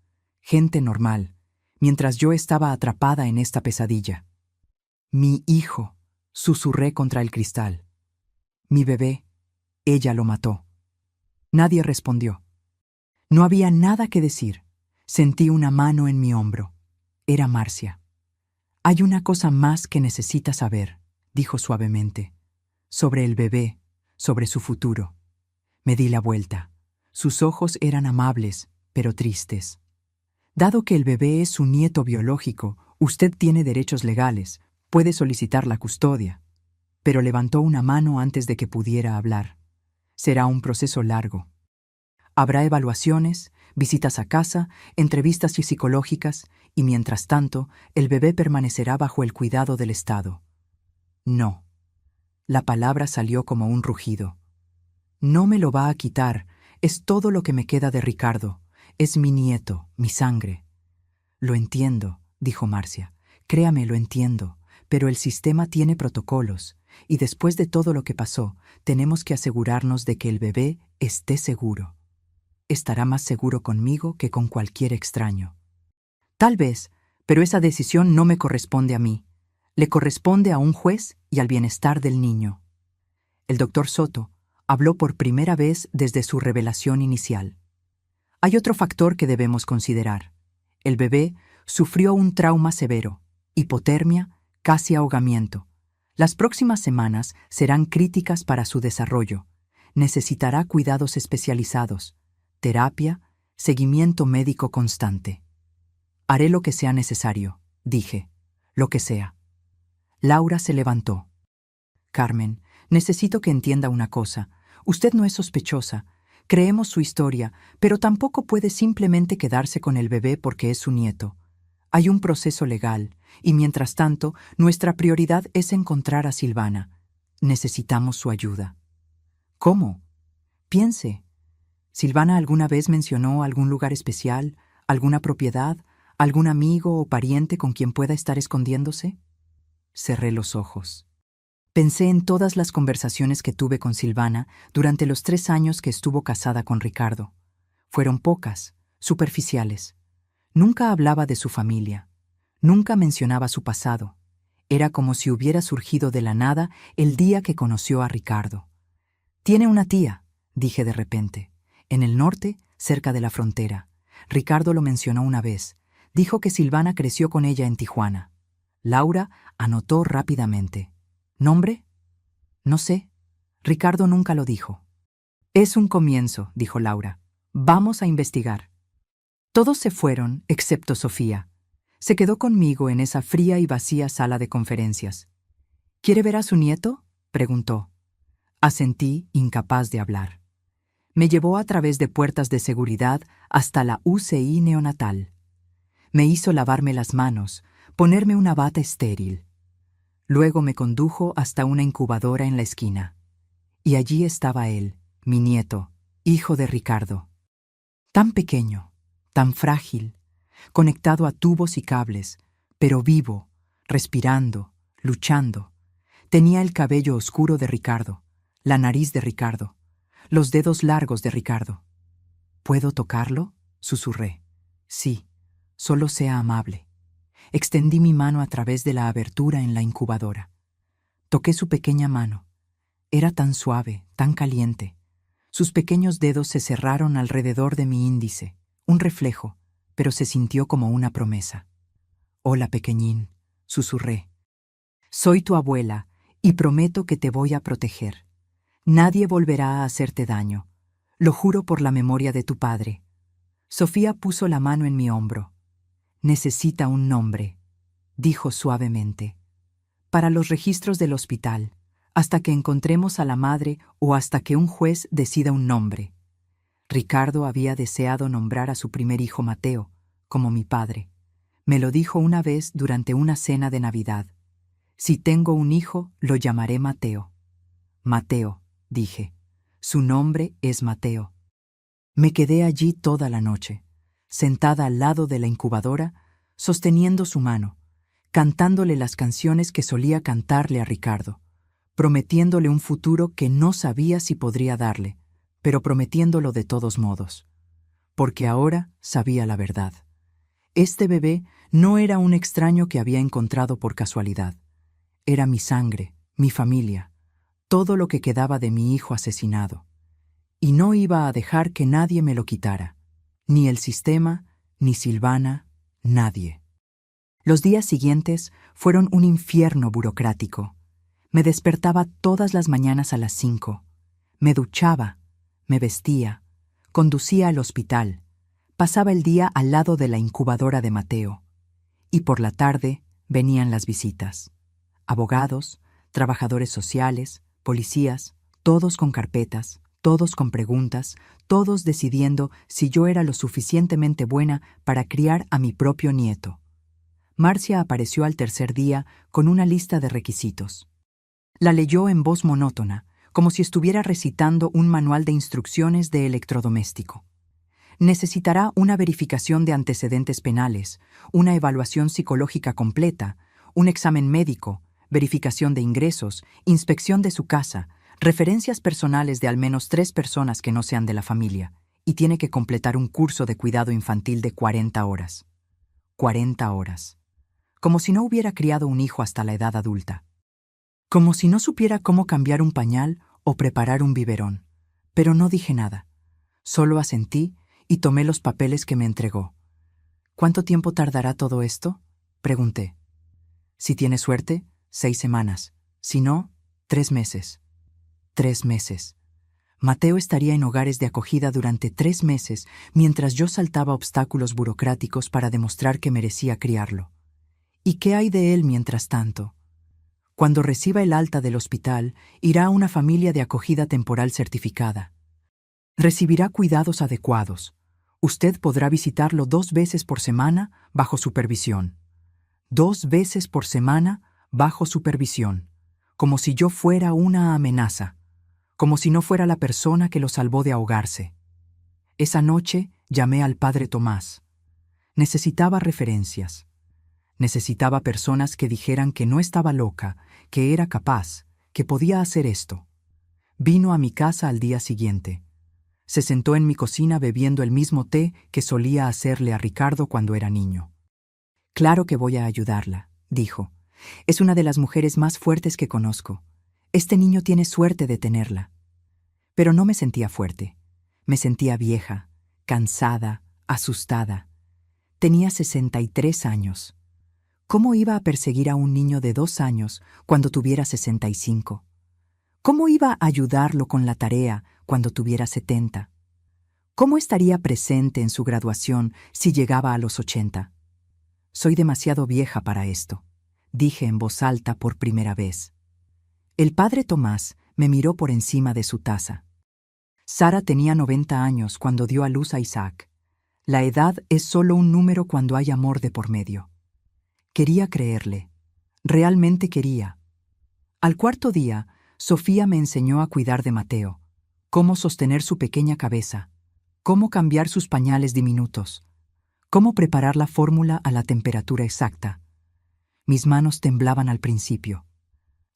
gente normal, mientras yo estaba atrapada en esta pesadilla. Mi hijo, susurré contra el cristal. Mi bebé, ella lo mató. Nadie respondió. No había nada que decir. Sentí una mano en mi hombro. Era Marcia. Hay una cosa más que necesitas saber, dijo suavemente. Sobre el bebé, sobre su futuro. Me di la vuelta. Sus ojos eran amables, pero tristes. Dado que el bebé es su nieto biológico, usted tiene derechos legales, puede solicitar la custodia. Pero levantó una mano antes de que pudiera hablar. Será un proceso largo. Habrá evaluaciones, visitas a casa, entrevistas psicológicas, y mientras tanto, el bebé permanecerá bajo el cuidado del Estado. No. La palabra salió como un rugido. No me lo va a quitar, es todo lo que me queda de Ricardo. Es mi nieto, mi sangre. Lo entiendo, dijo Marcia. Créame, lo entiendo, pero el sistema tiene protocolos, y después de todo lo que pasó, tenemos que asegurarnos de que el bebé esté seguro. Estará más seguro conmigo que con cualquier extraño. Tal vez, pero esa decisión no me corresponde a mí. Le corresponde a un juez y al bienestar del niño. El doctor Soto habló por primera vez desde su revelación inicial. Hay otro factor que debemos considerar. El bebé sufrió un trauma severo, hipotermia, casi ahogamiento. Las próximas semanas serán críticas para su desarrollo. Necesitará cuidados especializados, terapia, seguimiento médico constante. Haré lo que sea necesario, dije, lo que sea. Laura se levantó. Carmen, necesito que entienda una cosa. Usted no es sospechosa. Creemos su historia, pero tampoco puede simplemente quedarse con el bebé porque es su nieto. Hay un proceso legal, y mientras tanto, nuestra prioridad es encontrar a Silvana. Necesitamos su ayuda. ¿Cómo? Piense. ¿Silvana alguna vez mencionó algún lugar especial, alguna propiedad, algún amigo o pariente con quien pueda estar escondiéndose? Cerré los ojos. Pensé en todas las conversaciones que tuve con Silvana durante los 3 años que estuvo casada con Ricardo. Fueron pocas, superficiales. Nunca hablaba de su familia. Nunca mencionaba su pasado. Era como si hubiera surgido de la nada el día que conoció a Ricardo. Tiene una tía, dije de repente. En el norte, cerca de la frontera. Ricardo lo mencionó una vez. Dijo que Silvana creció con ella en Tijuana. Laura anotó rápidamente. ¿Nombre? No sé. Ricardo nunca lo dijo. Es un comienzo, dijo Laura. Vamos a investigar. Todos se fueron, excepto Sofía. Se quedó conmigo en esa fría y vacía sala de conferencias. ¿Quiere ver a su nieto?, preguntó. Asentí, incapaz de hablar. Me llevó a través de puertas de seguridad hasta la UCI neonatal. Me hizo lavarme las manos, ponerme una bata estéril. Luego me condujo hasta una incubadora en la esquina. Y allí estaba él, mi nieto, hijo de Ricardo. Tan pequeño, tan frágil, conectado a tubos y cables, pero vivo, respirando, luchando. Tenía el cabello oscuro de Ricardo, la nariz de Ricardo, los dedos largos de Ricardo. ¿Puedo tocarlo?, susurré. Sí, solo sea amable. Extendí mi mano a través de la abertura en la incubadora. Toqué su pequeña mano. Era tan suave, tan caliente. Sus pequeños dedos se cerraron alrededor de mi índice, un reflejo, pero se sintió como una promesa. Hola, pequeñín, susurré. Soy tu abuela y prometo que te voy a proteger. Nadie volverá a hacerte daño. Lo juro por la memoria de tu padre. Sofía puso la mano en mi hombro. Necesita un nombre, dijo suavemente. Para los registros del hospital, hasta que encontremos a la madre o hasta que un juez decida un nombre. Ricardo había deseado nombrar a su primer hijo Mateo, como mi padre. Me lo dijo una vez durante una cena de Navidad. Si tengo un hijo, lo llamaré Mateo. Mateo, dije. Su nombre es Mateo. Me quedé allí toda la noche, sentada al lado de la incubadora, sosteniendo su mano, cantándole las canciones que solía cantarle a Ricardo, prometiéndole un futuro que no sabía si podría darle, pero prometiéndolo de todos modos, porque ahora sabía la verdad. Este bebé no era un extraño que había encontrado por casualidad. Era mi sangre, mi familia, todo lo que quedaba de mi hijo asesinado. Y no iba a dejar que nadie me lo quitara. Ni el sistema, ni Silvana, nadie. Los días siguientes fueron un infierno burocrático. Me despertaba todas las mañanas a las 5. Me duchaba, me vestía, conducía al hospital, pasaba el día al lado de la incubadora de Mateo. Y por la tarde venían las visitas. Abogados, trabajadores sociales, policías, todos con carpetas, todos con preguntas, todos decidiendo si yo era lo suficientemente buena para criar a mi propio nieto. Marcia apareció al tercer día con una lista de requisitos. La leyó en voz monótona, como si estuviera recitando un manual de instrucciones de electrodoméstico. Necesitará una verificación de antecedentes penales, una evaluación psicológica completa, un examen médico, verificación de ingresos, inspección de su casa, referencias personales de al menos 3 personas que no sean de la familia, y tiene que completar un curso de cuidado infantil de 40 horas. 40 horas. Como si no hubiera criado un hijo hasta la edad adulta. Como si no supiera cómo cambiar un pañal o preparar un biberón. Pero no dije nada. Solo asentí y tomé los papeles que me entregó. ¿Cuánto tiempo tardará todo esto?, pregunté. Si tiene suerte, 6 semanas. Si no, 3 meses. 3 meses. Mateo estaría en hogares de acogida durante 3 meses mientras yo saltaba obstáculos burocráticos para demostrar que merecía criarlo. ¿Y qué hay de él mientras tanto? Cuando reciba el alta del hospital, irá a una familia de acogida temporal certificada. Recibirá cuidados adecuados. Usted podrá visitarlo 2 veces por semana bajo supervisión. 2 veces por semana bajo supervisión. Como si yo fuera una amenaza. Como si no fuera la persona que lo salvó de ahogarse. Esa noche llamé al padre Tomás. Necesitaba referencias. Necesitaba personas que dijeran que no estaba loca, que era capaz, que podía hacer esto. Vino a mi casa al día siguiente. Se sentó en mi cocina bebiendo el mismo té que solía hacerle a Ricardo cuando era niño. Claro que voy a ayudarla, dijo. Es una de las mujeres más fuertes que conozco. Este niño tiene suerte de tenerla. Pero no me sentía fuerte. Me sentía vieja, cansada, asustada. Tenía 63 años. ¿Cómo iba a perseguir a un niño de 2 años cuando tuviera 65? ¿Cómo iba a ayudarlo con la tarea cuando tuviera 70? ¿Cómo estaría presente en su graduación si llegaba a los 80? Soy demasiado vieja para esto, dije en voz alta por primera vez. El padre Tomás me miró por encima de su taza. Sara tenía 90 años cuando dio a luz a Isaac. La edad es solo un número cuando hay amor de por medio. Quería creerle. Realmente quería. Al 4.º día, Sofía me enseñó a cuidar de Mateo, cómo sostener su pequeña cabeza, cómo cambiar sus pañales diminutos, cómo preparar la fórmula a la temperatura exacta. Mis manos temblaban al principio.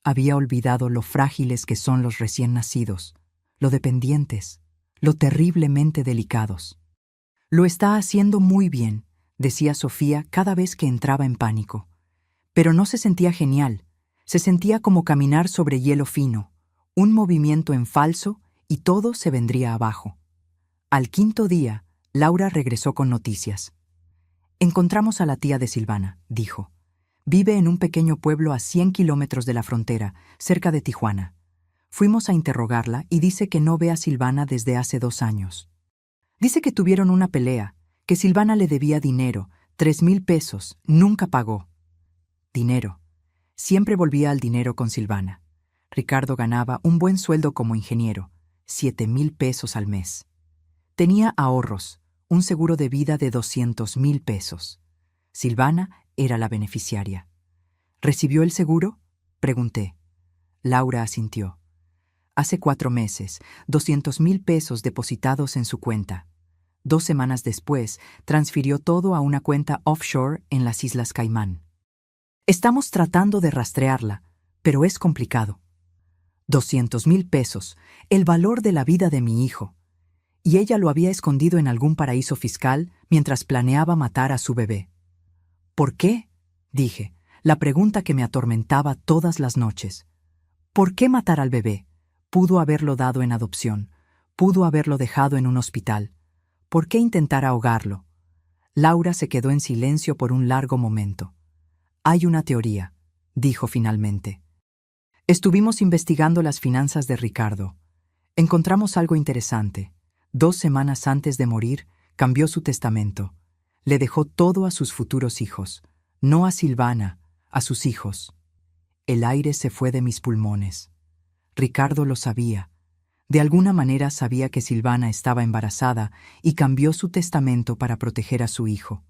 Había olvidado lo frágiles que son los recién nacidos, lo dependientes, lo terriblemente delicados. Lo está haciendo muy bien, decía Sofía cada vez que entraba en pánico. Pero no se sentía genial, se sentía como caminar sobre hielo fino, un movimiento en falso y todo se vendría abajo. Al 5.º día, Laura regresó con noticias. Encontramos a la tía de Silvana, dijo. Vive en un pequeño pueblo a 100 kilómetros de la frontera, cerca de Tijuana. Fuimos a interrogarla y dice que no ve a Silvana desde hace 2 años. Dice que tuvieron una pelea, que Silvana le debía dinero, 3,000 pesos, nunca pagó. Dinero. Siempre volvía al dinero con Silvana. Ricardo ganaba un buen sueldo como ingeniero, 7,000 pesos al mes. Tenía ahorros, un seguro de vida de 200,000 pesos. Silvana era la beneficiaria. ¿Recibió el seguro?, pregunté. Laura asintió. Hace 4 meses, 200,000 pesos depositados en su cuenta. 2 semanas después, transfirió todo a una cuenta offshore en las Islas Caimán. Estamos tratando de rastrearla, pero es complicado. 200,000 pesos, el valor de la vida de mi hijo. Y ella lo había escondido en algún paraíso fiscal mientras planeaba matar a su bebé. ¿Por qué?, dije, la pregunta que me atormentaba todas las noches. ¿Por qué matar al bebé? Pudo haberlo dado en adopción, pudo haberlo dejado en un hospital. ¿Por qué intentar ahogarlo? Laura se quedó en silencio por un largo momento. Hay una teoría, dijo finalmente. Estuvimos investigando las finanzas de Ricardo. Encontramos algo interesante. 2 semanas antes de morir, cambió su testamento. Le dejó todo a sus futuros hijos, no a Silvana, a sus hijos. El aire se fue de mis pulmones. Ricardo lo sabía. De alguna manera sabía que Silvana estaba embarazada y cambió su testamento para proteger a su hijo.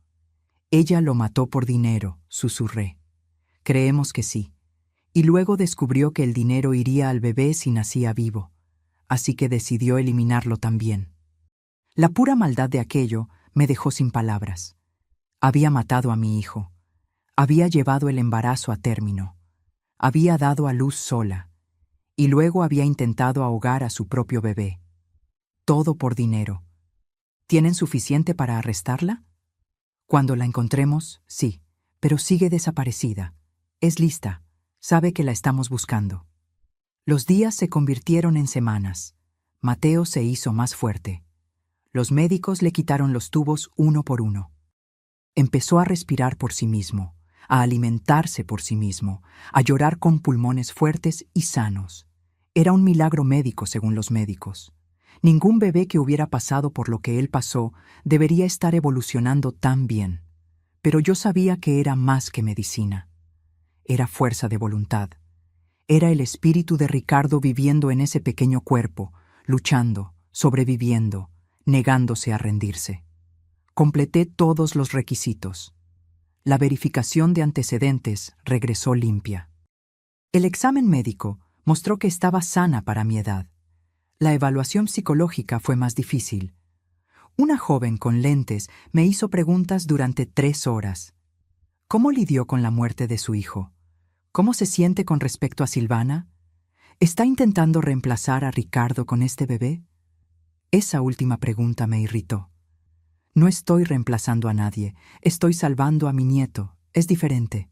Ella lo mató por dinero, susurré. Creemos que sí. Y luego descubrió que el dinero iría al bebé si nacía vivo, así que decidió eliminarlo también. La pura maldad de aquello me dejó sin palabras. Había matado a mi hijo. Había llevado el embarazo a término. Había dado a luz sola. Y luego había intentado ahogar a su propio bebé. Todo por dinero. ¿Tienen suficiente para arrestarla? Cuando la encontremos, sí, pero sigue desaparecida. Es lista. Sabe que la estamos buscando. Los días se convirtieron en semanas. Mateo se hizo más fuerte. Los médicos le quitaron los tubos uno por uno. Empezó a respirar por sí mismo, a alimentarse por sí mismo, a llorar con pulmones fuertes y sanos. Era un milagro médico, según los médicos. Ningún bebé que hubiera pasado por lo que él pasó debería estar evolucionando tan bien. Pero yo sabía que era más que medicina. Era fuerza de voluntad. Era el espíritu de Ricardo viviendo en ese pequeño cuerpo, luchando, sobreviviendo, negándose a rendirse. Completé todos los requisitos. La verificación de antecedentes regresó limpia. El examen médico mostró que estaba sana para mi edad. La evaluación psicológica fue más difícil. Una joven con lentes me hizo preguntas durante 3 horas. ¿Cómo lidió con la muerte de su hijo? ¿Cómo se siente con respecto a Silvana? ¿Está intentando reemplazar a Ricardo con este bebé? Esa última pregunta me irritó. No estoy reemplazando a nadie, estoy salvando a mi nieto, es diferente.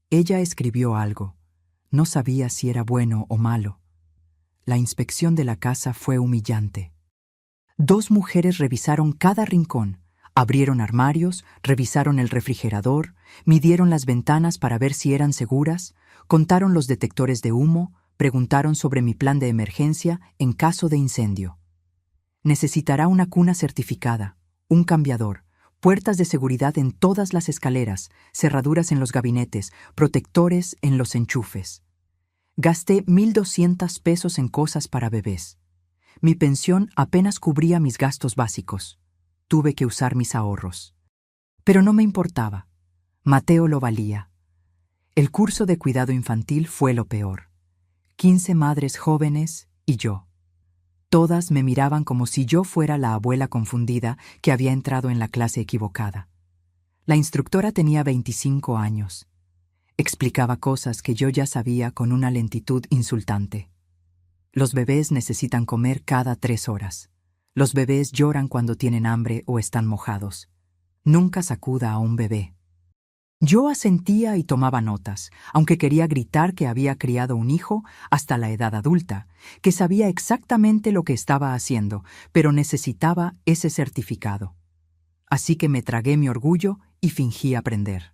Ella escribió algo. No sabía si era bueno o malo. La inspección de la casa fue humillante. 2 mujeres revisaron cada rincón, abrieron armarios, revisaron el refrigerador, midieron las ventanas para ver si eran seguras, contaron los detectores de humo, preguntaron sobre mi plan de emergencia en caso de incendio. Necesitará una cuna certificada, un cambiador, puertas de seguridad en todas las escaleras, cerraduras en los gabinetes, protectores en los enchufes. Gasté 1,200 pesos en cosas para bebés. Mi pensión apenas cubría mis gastos básicos. Tuve que usar mis ahorros. Pero no me importaba. Mateo lo valía. El curso de cuidado infantil fue lo peor. 15 madres jóvenes y yo. Todas me miraban como si yo fuera la abuela confundida que había entrado en la clase equivocada. La instructora tenía 25 años. Explicaba cosas que yo ya sabía con una lentitud insultante. Los bebés necesitan comer cada 3 horas. Los bebés lloran cuando tienen hambre o están mojados. Nunca sacuda a un bebé. Yo asentía y tomaba notas, aunque quería gritar que había criado un hijo hasta la edad adulta, que sabía exactamente lo que estaba haciendo, pero necesitaba ese certificado. Así que me tragué mi orgullo y fingí aprender.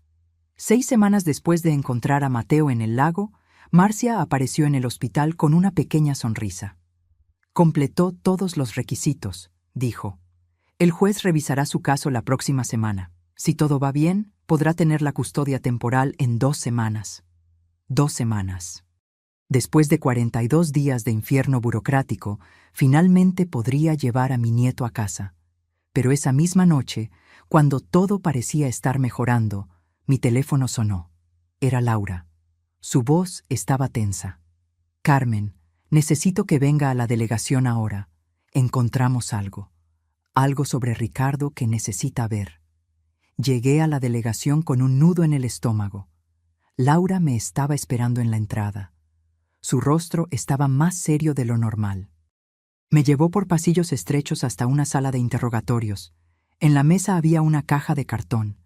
6 semanas después de encontrar a Mateo en el lago, Marcia apareció en el hospital con una pequeña sonrisa. Completó todos los requisitos, dijo. El juez revisará su caso la próxima semana. Si todo va bien, podrá tener la custodia temporal en 2 semanas. 2 semanas. Después de 42 días de infierno burocrático, finalmente podría llevar a mi nieto a casa. Pero esa misma noche, cuando todo parecía estar mejorando, mi teléfono sonó. Era Laura. Su voz estaba tensa. Carmen, Necesito que venga a la delegación ahora. Encontramos algo. Algo sobre Ricardo que necesita ver. Llegué a la delegación con un nudo en el estómago. Laura me estaba esperando en la entrada. Su rostro estaba más serio de lo normal. Me llevó por pasillos estrechos hasta una sala de interrogatorios. En la mesa había una caja de cartón.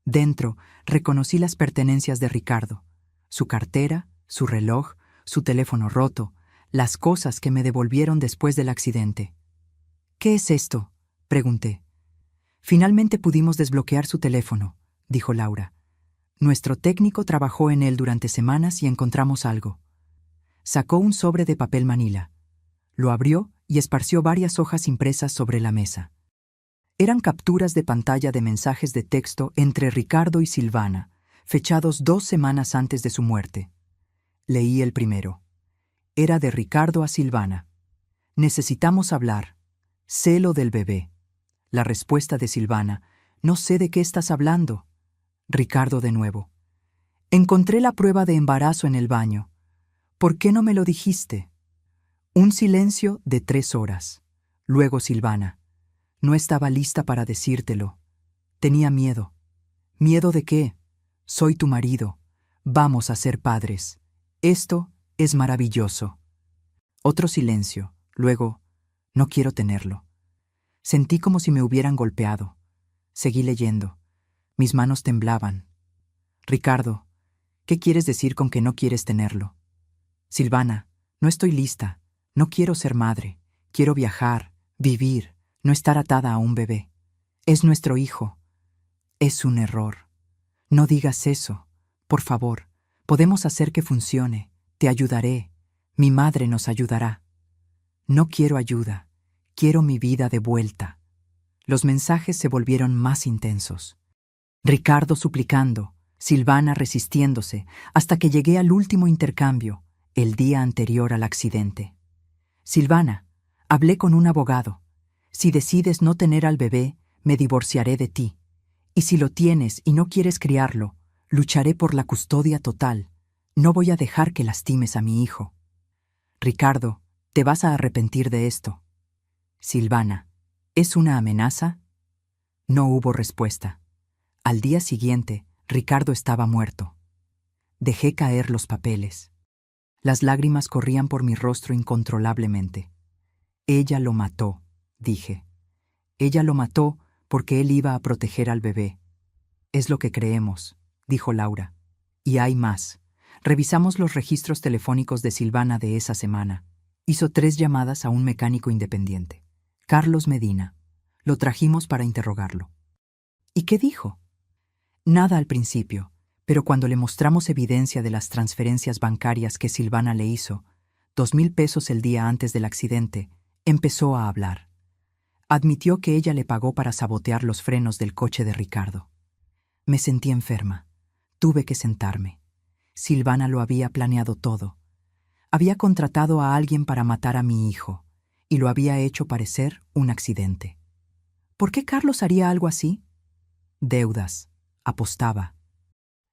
Dentro reconocí las pertenencias de Ricardo. Su cartera, su reloj, su teléfono roto, las cosas que me devolvieron después del accidente. «¿Qué es esto?», pregunté. «Finalmente pudimos desbloquear su teléfono», dijo Laura. «Nuestro técnico trabajó en él durante semanas y encontramos algo». Sacó un sobre de papel manila. Lo abrió y esparció varias hojas impresas sobre la mesa. Eran capturas de pantalla de mensajes de texto entre Ricardo y Silvana, fechados 2 semanas antes de su muerte. Leí el primero. Era de Ricardo a Silvana. «Necesitamos hablar. Sé lo del bebé». La respuesta de Silvana: «No sé de qué estás hablando». Ricardo de nuevo: «Encontré la prueba de embarazo en el baño. ¿Por qué no me lo dijiste?». Un silencio de 3 horas. Luego Silvana: «No estaba lista para decírtelo. Tenía miedo». «¿Miedo de qué?». «Soy tu marido. Vamos a ser padres. Esto es maravilloso». Otro silencio. Luego: «No quiero tenerlo». Sentí como si me hubieran golpeado. Seguí leyendo. Mis manos temblaban. «Ricardo, ¿qué quieres decir con que no quieres tenerlo?». «Silvana, no estoy lista. No quiero ser madre. Quiero viajar, vivir, no estar atada a un bebé. Es nuestro hijo». «Es un error. No digas eso. Por favor, podemos hacer que funcione. Te ayudaré. Mi madre nos ayudará». «No quiero ayuda. Quiero mi vida de vuelta». Los mensajes se volvieron más intensos. Ricardo suplicando, Silvana resistiéndose, hasta que llegué al último intercambio, el día anterior al accidente. «Silvana, hablé con un abogado. Si decides no tener al bebé, me divorciaré de ti. Y si lo tienes y no quieres criarlo, lucharé por la custodia total. No voy a dejar que lastimes a mi hijo». «Ricardo, te vas a arrepentir de esto». Silvana: «¿Es una amenaza?». No hubo respuesta. Al día siguiente, Ricardo estaba muerto. Dejé caer los papeles. Las lágrimas corrían por mi rostro incontrolablemente. «Ella lo mató», dije. «Ella lo mató porque él iba a proteger al bebé». «Es lo que creemos», dijo Laura. «Y hay más. Revisamos los registros telefónicos de Silvana de esa semana. Hizo 3 llamadas a un mecánico independiente, Carlos Medina. Lo trajimos para interrogarlo». «¿Y qué dijo?». «Nada al principio, pero cuando le mostramos evidencia de las transferencias bancarias que Silvana le hizo, 2,000 pesos el día antes del accidente, empezó a hablar. Admitió que ella le pagó para sabotear los frenos del coche de Ricardo». Me sentí enferma. Tuve que sentarme. Silvana lo había planeado todo. Había contratado a alguien para matar a mi hijo, y lo había hecho parecer un accidente. ¿Por qué Carlos haría algo así? Deudas. Apostaba.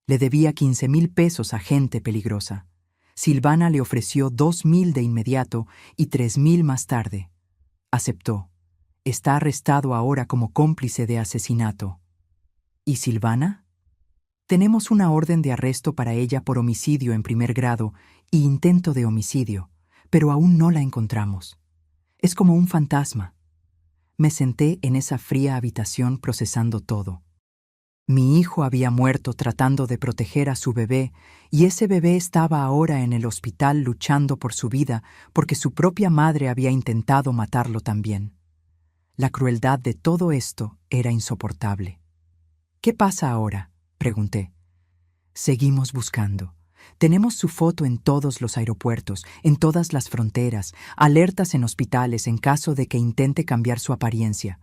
Le debía 15,000 pesos a gente peligrosa. Silvana le ofreció 2,000 de inmediato y 3,000 más tarde. Aceptó. Está arrestado ahora como cómplice de asesinato. ¿Y Silvana? Tenemos una orden de arresto para ella por homicidio en primer grado y intento de homicidio, pero aún no la encontramos. Es como un fantasma. Me senté en esa fría habitación procesando todo. Mi hijo había muerto tratando de proteger a su bebé, y ese bebé estaba ahora en el hospital luchando por su vida porque su propia madre había intentado matarlo también. La crueldad de todo esto era insoportable. «¿Qué pasa ahora?», pregunté. «Seguimos buscando. Tenemos su foto en todos los aeropuertos, en todas las fronteras, alertas en hospitales en caso de que intente cambiar su apariencia.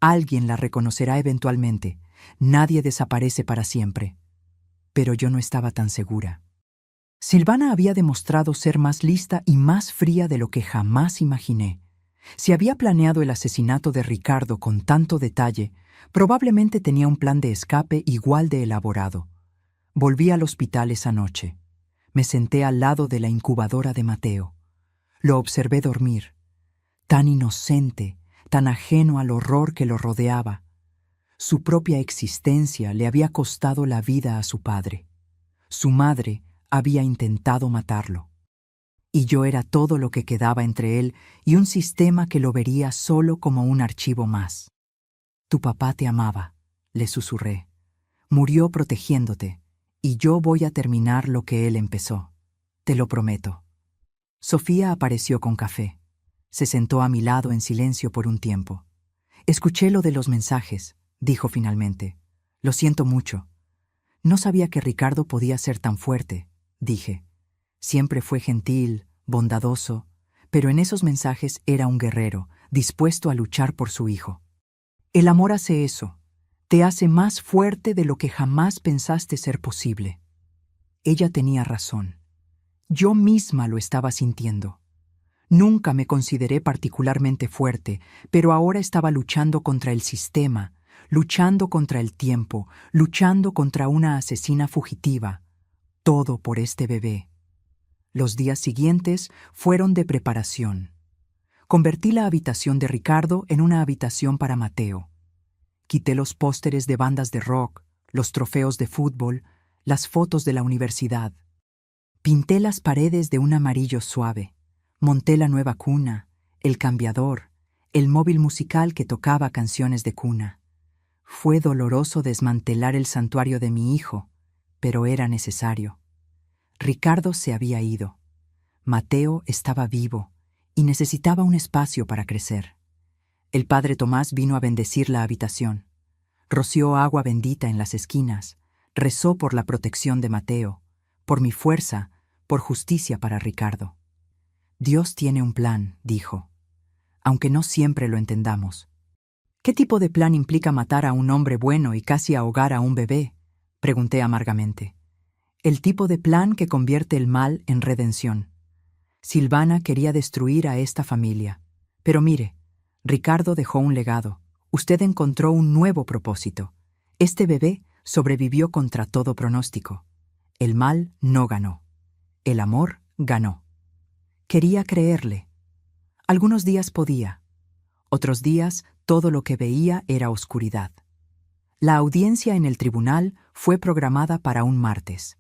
Alguien la reconocerá eventualmente. Nadie desaparece para siempre». Pero yo no estaba tan segura. Silvana había demostrado ser más lista y más fría de lo que jamás imaginé. Si había planeado el asesinato de Ricardo con tanto detalle, probablemente tenía un plan de escape igual de elaborado. Volví al hospital esa noche. Me senté al lado de la incubadora de Mateo. Lo observé dormir, tan inocente, tan ajeno al horror que lo rodeaba. Su propia existencia le había costado la vida a su padre. Su madre había intentado matarlo. Y yo era todo lo que quedaba entre él y un sistema que lo vería solo como un archivo más. Tu papá te amaba, le susurré. Murió protegiéndote, y yo voy a terminar lo que él empezó. Te lo prometo. Sofía apareció con café. Se sentó a mi lado en silencio por un tiempo. Escuché lo de los mensajes, dijo finalmente. Lo siento mucho. No sabía que Ricardo podía ser tan fuerte, dije. Siempre fue gentil, bondadoso, pero en esos mensajes era un guerrero, dispuesto a luchar por su hijo. El amor hace eso, te hace más fuerte de lo que jamás pensaste ser posible. Ella tenía razón. Yo misma lo estaba sintiendo. Nunca me consideré particularmente fuerte, pero ahora estaba luchando contra el sistema, luchando contra el tiempo, luchando contra una asesina fugitiva. Todo por este bebé. Los días siguientes fueron de preparación. Convertí la habitación de Ricardo en una habitación para Mateo. Quité los pósteres de bandas de rock, los trofeos de fútbol, las fotos de la universidad. Pinté las paredes de un amarillo suave. Monté la nueva cuna, el cambiador, el móvil musical que tocaba canciones de cuna. Fue doloroso desmantelar el santuario de mi hijo, pero era necesario. Ricardo se había ido. Mateo estaba vivo y necesitaba un espacio para crecer. El padre Tomás vino a bendecir la habitación. Roció agua bendita en las esquinas, rezó por la protección de Mateo, por mi fuerza, por justicia para Ricardo. Dios tiene un plan, dijo, aunque no siempre lo entendamos. ¿Qué tipo de plan implica matar a un hombre bueno y casi ahogar a un bebé? Pregunté amargamente. El tipo de plan que convierte el mal en redención. Silvana quería destruir a esta familia. Pero mire, Ricardo dejó un legado. Usted encontró un nuevo propósito. Este bebé sobrevivió contra todo pronóstico. El mal no ganó. El amor ganó. Quería creerle. Algunos días podía. Otros días todo lo que veía era oscuridad. La audiencia en el tribunal fue programada para un martes.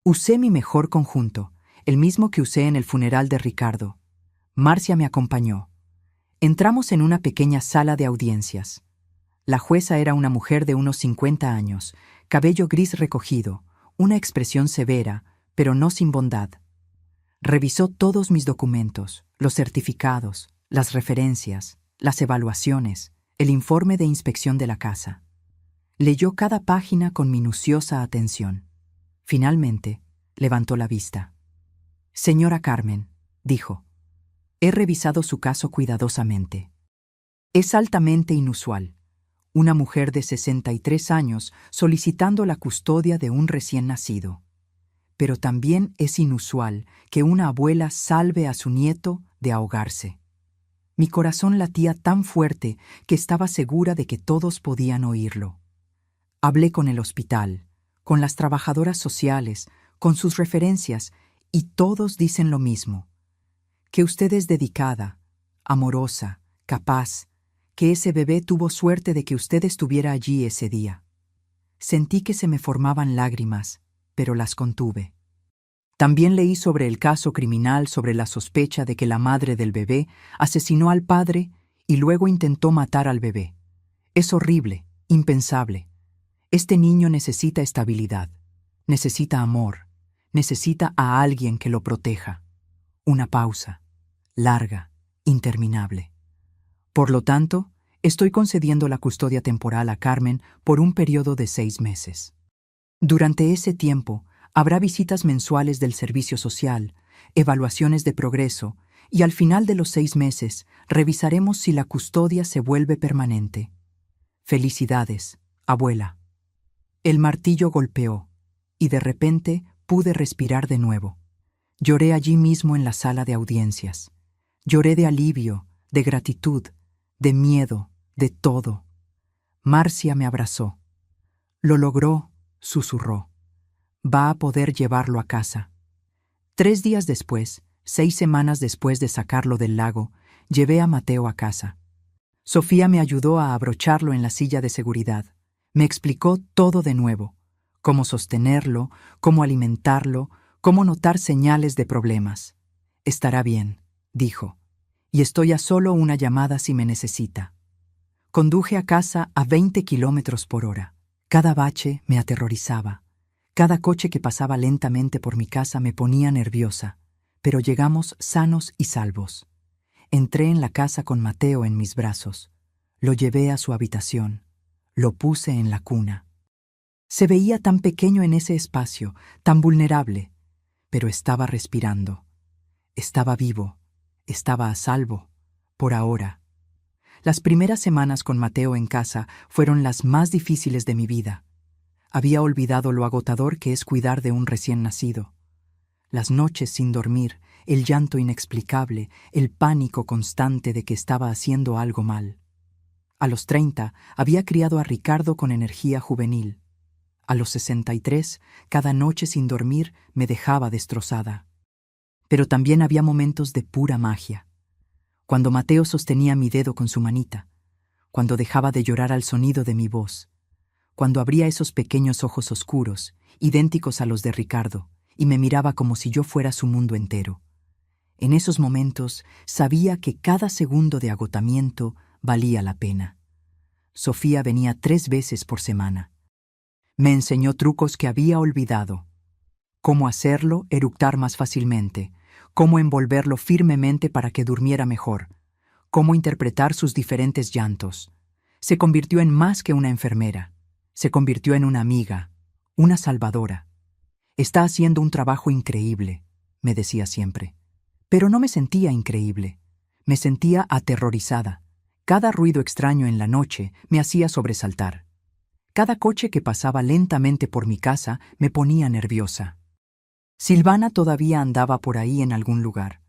Usé mi mejor conjunto, el mismo que usé en el funeral de Ricardo. Marcia me acompañó. Entramos en una pequeña sala de audiencias. La jueza era una mujer de unos 50 años, cabello gris recogido, una expresión severa, pero no sin bondad. Revisó todos mis documentos, los certificados, las referencias, las evaluaciones, el informe de inspección de la casa. Leyó cada página con minuciosa atención. Finalmente, levantó la vista. Señora Carmen, dijo, he revisado su caso cuidadosamente. Es altamente inusual. Una mujer de 63 años solicitando la custodia de un recién nacido. Pero también es inusual que una abuela salve a su nieto de ahogarse. Mi corazón latía tan fuerte que estaba segura de que todos podían oírlo. Hablé con el hospital, con las trabajadoras sociales, con sus referencias, y todos dicen lo mismo. Que usted es dedicada, amorosa, capaz, que ese bebé tuvo suerte de que usted estuviera allí ese día. Sentí que se me formaban lágrimas, pero las contuve. También leí sobre el caso criminal sobre la sospecha de que la madre del bebé asesinó al padre y luego intentó matar al bebé. Es horrible, impensable. Este niño necesita estabilidad, necesita amor, necesita a alguien que lo proteja. Una pausa, larga, interminable. Por lo tanto, estoy concediendo la custodia temporal a Carmen por un periodo de 6 meses. Durante ese tiempo, habrá visitas mensuales del servicio social, evaluaciones de progreso, y al final de los 6 meses revisaremos si la custodia se vuelve permanente. Felicidades, abuela. El martillo golpeó, y de repente pude respirar de nuevo. Lloré allí mismo en la sala de audiencias. Lloré de alivio, de gratitud, de miedo, de todo. Marcia me abrazó. Lo logró, susurró. Va a poder llevarlo a casa. 3 días después, 6 semanas después de sacarlo del lago, llevé a Mateo a casa. Sofía me ayudó a abrocharlo en la silla de seguridad. Me explicó todo de nuevo: cómo sostenerlo, cómo alimentarlo, cómo notar señales de problemas. Estará bien, dijo, y estoy a solo una llamada si me necesita. Conduje a casa a 20 kilómetros por hora. Cada bache me aterrorizaba. Cada coche que pasaba lentamente por mi casa me ponía nerviosa, pero llegamos sanos y salvos. Entré en la casa con Mateo en mis brazos. Lo llevé a su habitación. Lo puse en la cuna. Se veía tan pequeño en ese espacio, tan vulnerable, pero estaba respirando. Estaba vivo. Estaba a salvo, por ahora. Las primeras semanas con Mateo en casa fueron las más difíciles de mi vida. Había olvidado lo agotador que es cuidar de un recién nacido. Las noches sin dormir, el llanto inexplicable, el pánico constante de que estaba haciendo algo mal. A los 30, había criado a Ricardo con energía juvenil. A los 63, cada noche sin dormir me dejaba destrozada. Pero también había momentos de pura magia. Cuando Mateo sostenía mi dedo con su manita, cuando dejaba de llorar al sonido de mi voz, cuando abría esos pequeños ojos oscuros, idénticos a los de Ricardo, y me miraba como si yo fuera su mundo entero. En esos momentos sabía que cada segundo de agotamiento valía la pena. Sofía venía 3 veces por semana. Me enseñó trucos que había olvidado. Cómo hacerlo eructar más fácilmente, cómo envolverlo firmemente para que durmiera mejor, cómo interpretar sus diferentes llantos. Se convirtió en más que una enfermera. Se convirtió en una amiga, una salvadora. Está haciendo un trabajo increíble, me decía siempre. Pero no me sentía increíble. Me sentía aterrorizada. Cada ruido extraño en la noche me hacía sobresaltar. Cada coche que pasaba lentamente por mi casa me ponía nerviosa. Silvana todavía andaba por ahí en algún lugar.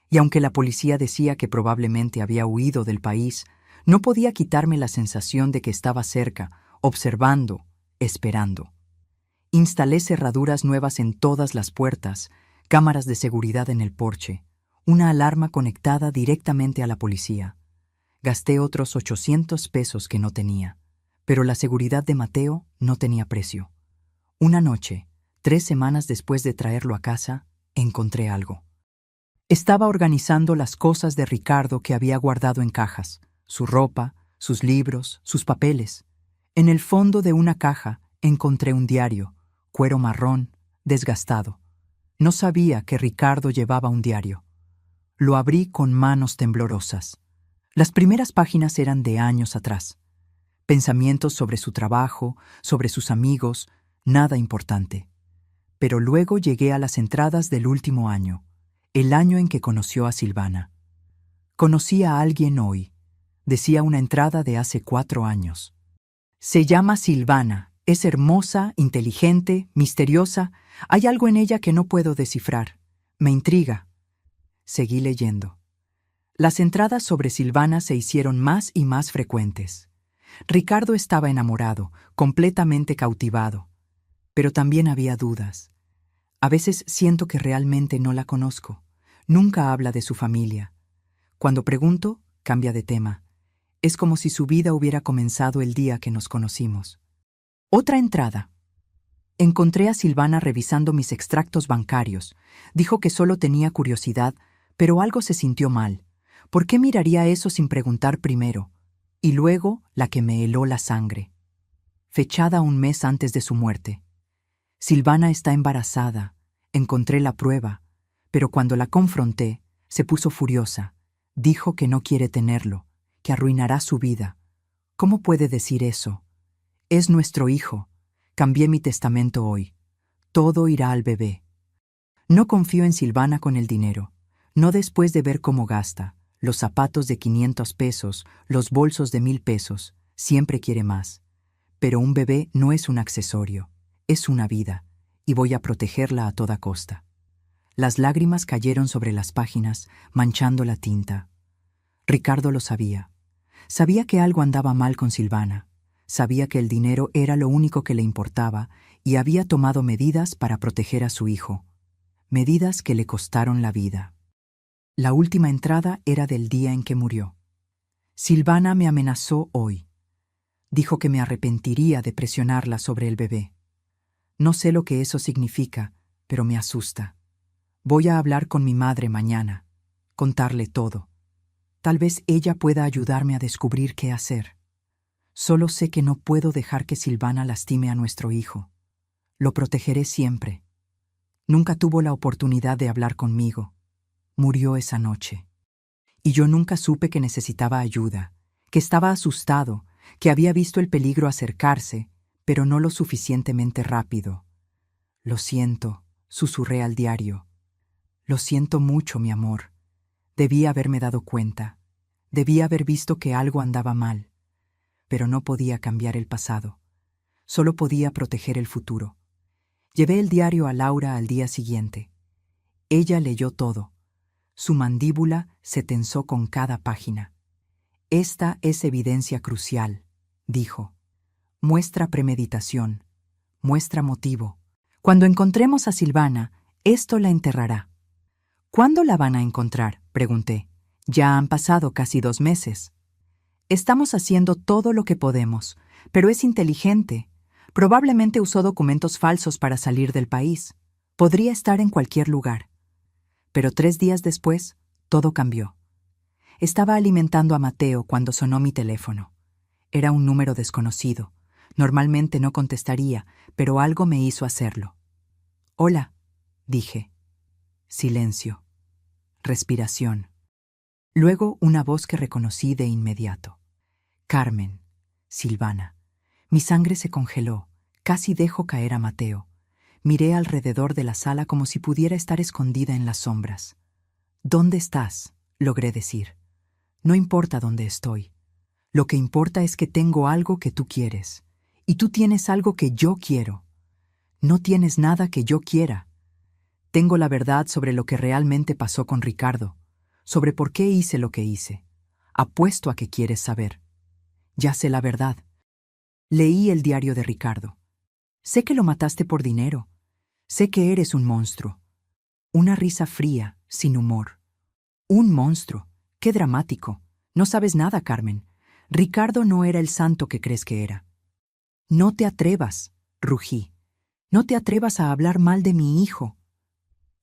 Y aunque la policía decía que probablemente había huido del país, no podía quitarme la sensación de que estaba cerca, observando, esperando. Instalé cerraduras nuevas en todas las puertas, cámaras de seguridad en el porche, una alarma conectada directamente a la policía. Gasté otros 800 pesos que no tenía, pero la seguridad de Mateo no tenía precio. Una noche, 3 semanas después de traerlo a casa, encontré algo. Estaba organizando las cosas de Ricardo que había guardado en cajas, su ropa, sus libros, sus papeles. En el fondo de una caja encontré un diario, cuero marrón, desgastado. No sabía que Ricardo llevaba un diario. Lo abrí con manos temblorosas. Las primeras páginas eran de años atrás. Pensamientos sobre su trabajo, sobre sus amigos, nada importante. Pero luego llegué a las entradas del último año, el año en que conoció a Silvana. Conocí a alguien hoy, decía una entrada de hace 4 años. Se llama Silvana, es hermosa, inteligente, misteriosa. Hay algo en ella que no puedo descifrar. Me intriga. Seguí leyendo. Las entradas sobre Silvana se hicieron más y más frecuentes. Ricardo estaba enamorado, completamente cautivado. Pero también había dudas. A veces siento que realmente no la conozco. Nunca habla de su familia. Cuando pregunto, cambia de tema. Es como si su vida hubiera comenzado el día que nos conocimos. Otra entrada. Encontré a Silvana revisando mis extractos bancarios. Dijo que solo tenía curiosidad, pero algo se sintió mal. ¿Por qué miraría eso sin preguntar primero? Y luego la que me heló la sangre. Fechada 1 mes antes de su muerte. Silvana está embarazada. Encontré la prueba, pero cuando la confronté, se puso furiosa. Dijo que no quiere tenerlo, que arruinará su vida. ¿Cómo puede decir eso? Es nuestro hijo. Cambié mi testamento hoy. Todo irá al bebé. No confío en Silvana con el dinero. No después de ver cómo gasta. Los zapatos de 500 pesos, los bolsos de 1000 pesos. Siempre quiere más. Pero un bebé no es un accesorio. Es una vida, y voy a protegerla a toda costa. Las lágrimas cayeron sobre las páginas, manchando la tinta. Ricardo lo sabía. Sabía que algo andaba mal con Silvana. Sabía que el dinero era lo único que le importaba y había tomado medidas para proteger a su hijo. medidas que le costaron la vida. La última entrada era del día en que murió. Silvana me amenazó hoy. Dijo que me arrepentiría de presionarla sobre el bebé. No sé lo que eso significa, pero me asusta. Voy a hablar con mi madre mañana, contarle todo. Tal vez ella pueda ayudarme a descubrir qué hacer. Solo sé que no puedo dejar que Silvana lastime a nuestro hijo. Lo protegeré siempre. Nunca tuvo la oportunidad de hablar conmigo. Murió esa noche. Y yo nunca supe que necesitaba ayuda, que estaba asustado, que había visto el peligro acercarse, pero no lo suficientemente rápido. Lo siento, susurré al diario. Lo siento mucho, mi amor. Debí haberme dado cuenta. Debí haber visto que algo andaba mal. Pero no podía cambiar el pasado. Solo podía proteger el futuro. Llevé el diario a Laura al día siguiente. Ella leyó todo. Su mandíbula se tensó con cada página. Esta es evidencia crucial, dijo. Muestra premeditación. Muestra motivo. Cuando encontremos a Silvana, esto la enterrará. ¿Cuándo la van a encontrar?, pregunté. Ya han pasado casi 2 meses. Estamos haciendo todo lo que podemos, pero es inteligente. Probablemente usó documentos falsos para salir del país. Podría estar en cualquier lugar. Pero 3 días después, todo cambió. Estaba alimentando a Mateo cuando sonó mi teléfono. Era un número desconocido. Normalmente no contestaría, pero algo me hizo hacerlo. «Hola», dije. Silencio. Respiración. Luego una voz que reconocí de inmediato. Carmen. Silvana. Mi sangre se congeló. Casi dejo caer a Mateo. Miré alrededor de la sala como si pudiera estar escondida en las sombras. «¿Dónde estás?», logré decir. «No importa dónde estoy. Lo que importa es que tengo algo que tú quieres. Y tú tienes algo que yo quiero. No tienes nada que yo quiera. Tengo la verdad sobre lo que realmente pasó con Ricardo, sobre por qué hice lo que hice. Apuesto a que quieres saber. Ya sé la verdad. Leí el diario de Ricardo. Sé que lo mataste por dinero. Sé que eres un monstruo. Una risa fría, sin humor. Un monstruo. Qué dramático. No sabes nada, Carmen. Ricardo no era el santo que crees que era. No te atrevas, rugí. No te atrevas a hablar mal de mi hijo.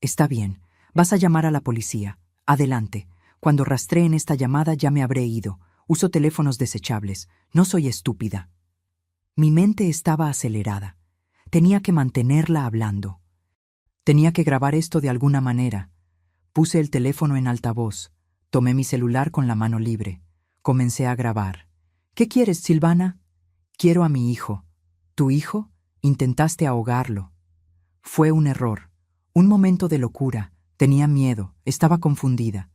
Está bien, vas a llamar a la policía. Adelante. Cuando rastreen esta llamada ya me habré ido. Uso teléfonos desechables. No soy estúpida. Mi mente estaba acelerada. Tenía que mantenerla hablando. Tenía que grabar esto de alguna manera. Puse el teléfono en altavoz. Tomé mi celular con la mano libre. Comencé a grabar. «¿Qué quieres, Silvana?» «Quiero a mi hijo». «¿Tu hijo?» «Intentaste ahogarlo». Fue un error. Un momento de locura. Tenía miedo. Estaba confundida.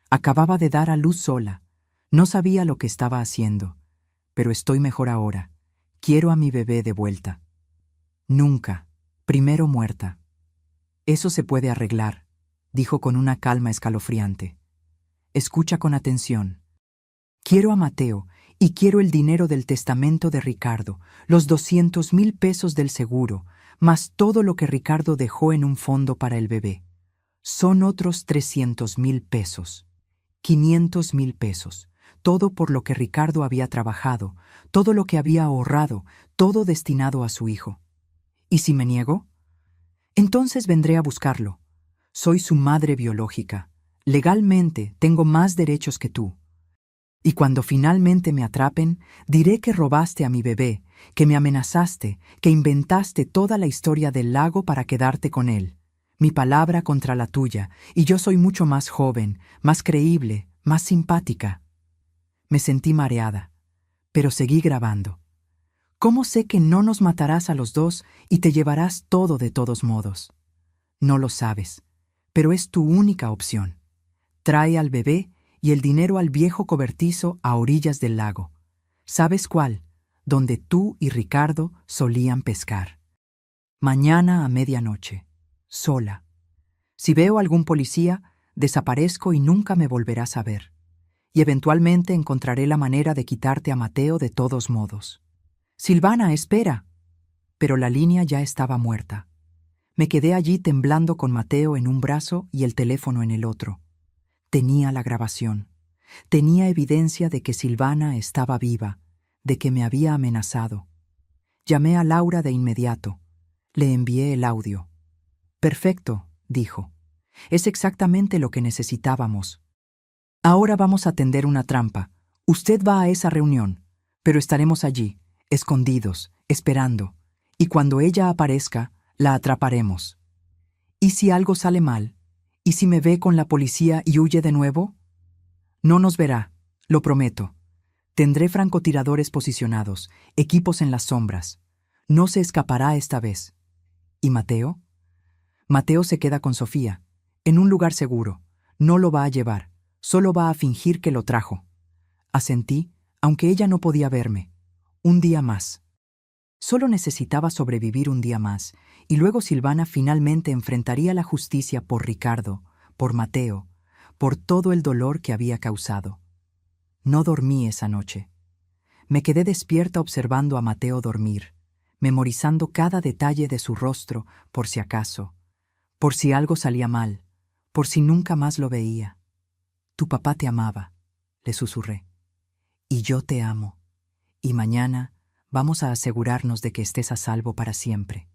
Acababa de dar a luz sola. No sabía lo que estaba haciendo. Pero estoy mejor ahora. Quiero a mi bebé de vuelta. Nunca. Primero muerta. Eso se puede arreglar, dijo con una calma escalofriante. Escucha con atención. Quiero a Mateo y quiero el dinero del testamento de Ricardo, los 200,000 pesos del seguro, más todo lo que Ricardo dejó en un fondo para el bebé. Son otros 300,000 pesos. 500,000 pesos. Todo por lo que Ricardo había trabajado, todo lo que había ahorrado, todo destinado a su hijo. ¿Y si me niego? Entonces vendré a buscarlo. Soy su madre biológica. Legalmente tengo más derechos que tú. Y cuando finalmente me atrapen, diré que robaste a mi bebé, que me amenazaste, que inventaste toda la historia del lago para quedarte con él. Mi palabra contra la tuya, y yo soy mucho más joven, más creíble, más simpática. Me sentí mareada, pero seguí grabando. ¿Cómo sé que no nos matarás a los dos y te llevarás todo de todos modos? No lo sabes, pero es tu única opción. Trae al bebé y el dinero al viejo cobertizo a orillas del lago. ¿Sabes cuál? Donde tú y Ricardo solían pescar. Mañana a medianoche, sola. Si veo algún policía, desaparezco y nunca me volverás a ver. Y eventualmente encontraré la manera de quitarte a Mateo de todos modos. Silvana, espera. Pero la línea ya estaba muerta. Me quedé allí temblando con Mateo en un brazo y el teléfono en el otro. Tenía la grabación. Tenía evidencia de que Silvana estaba viva, de que me había amenazado. Llamé a Laura de inmediato. Le envié el audio. Perfecto, dijo. Es exactamente lo que necesitábamos. Ahora vamos a tender una trampa. Usted va a esa reunión, pero estaremos allí, escondidos, esperando, y cuando ella aparezca, la atraparemos. ¿Y si algo sale mal? ¿Y si me ve con la policía y huye de nuevo? No nos verá, lo prometo. Tendré francotiradores posicionados, equipos en las sombras. No se escapará esta vez. ¿Y Mateo? Mateo se queda con Sofía, en un lugar seguro. No lo va a llevar, solo va a fingir que lo trajo. Asentí, aunque ella no podía verme. Un día más. Solo necesitaba sobrevivir un día más, y luego Silvana finalmente enfrentaría la justicia por Ricardo, por Mateo, por todo el dolor que había causado. No dormí esa noche. Me quedé despierta observando a Mateo dormir, memorizando cada detalle de su rostro por si acaso, por si algo salía mal, por si nunca más lo veía. Tu papá te amaba, le susurré. Y yo te amo. Y mañana vamos a asegurarnos de que estés a salvo para siempre.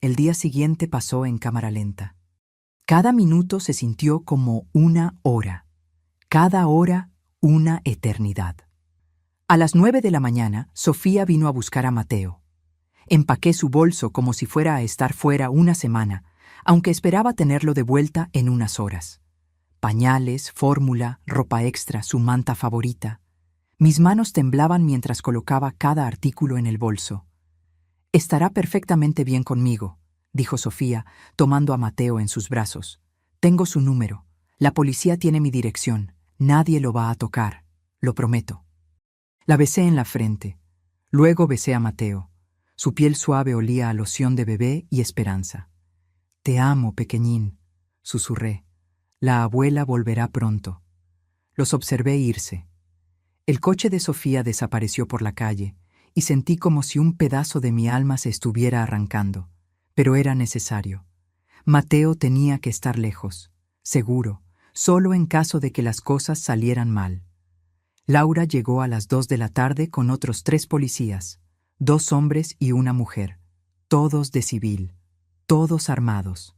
El día siguiente pasó en cámara lenta. Cada minuto se sintió como una hora. Cada hora una eternidad. A las 9 de la mañana, Sofía vino a buscar a Mateo. Empaqué su bolso como si fuera a estar fuera una semana, aunque esperaba tenerlo de vuelta en unas horas. Pañales, fórmula, ropa extra, su manta favorita. Mis manos temblaban mientras colocaba cada artículo en el bolso. Estará perfectamente bien conmigo, dijo Sofía, tomando a Mateo en sus brazos. Tengo su número. La policía tiene mi dirección. Nadie lo va a tocar. Lo prometo. La besé en la frente. Luego besé a Mateo. Su piel suave olía a loción de bebé y esperanza. Te amo, pequeñín, susurré. La abuela volverá pronto. Los observé irse. El coche de Sofía desapareció por la calle y sentí como si un pedazo de mi alma se estuviera arrancando, pero era necesario. Mateo tenía que estar lejos, seguro, solo en caso de que las cosas salieran mal. Laura llegó a las 2 de la tarde con otros 3 policías, 2 hombres y una mujer, todos de civil, todos armados.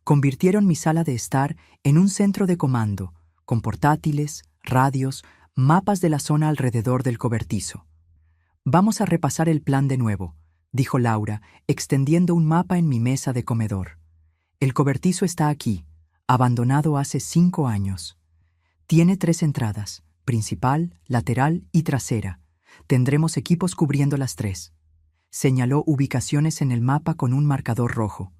Convirtieron mi sala de estar en un centro de comando, con portátiles, radios, mapas de la zona alrededor del cobertizo. Vamos a repasar el plan de nuevo, dijo Laura, extendiendo un mapa en mi mesa de comedor. El cobertizo está aquí, abandonado hace 5 años. Tiene 3 entradas, principal, lateral y trasera. Tendremos equipos cubriendo las 3. Señaló ubicaciones en el mapa con un marcador rojo.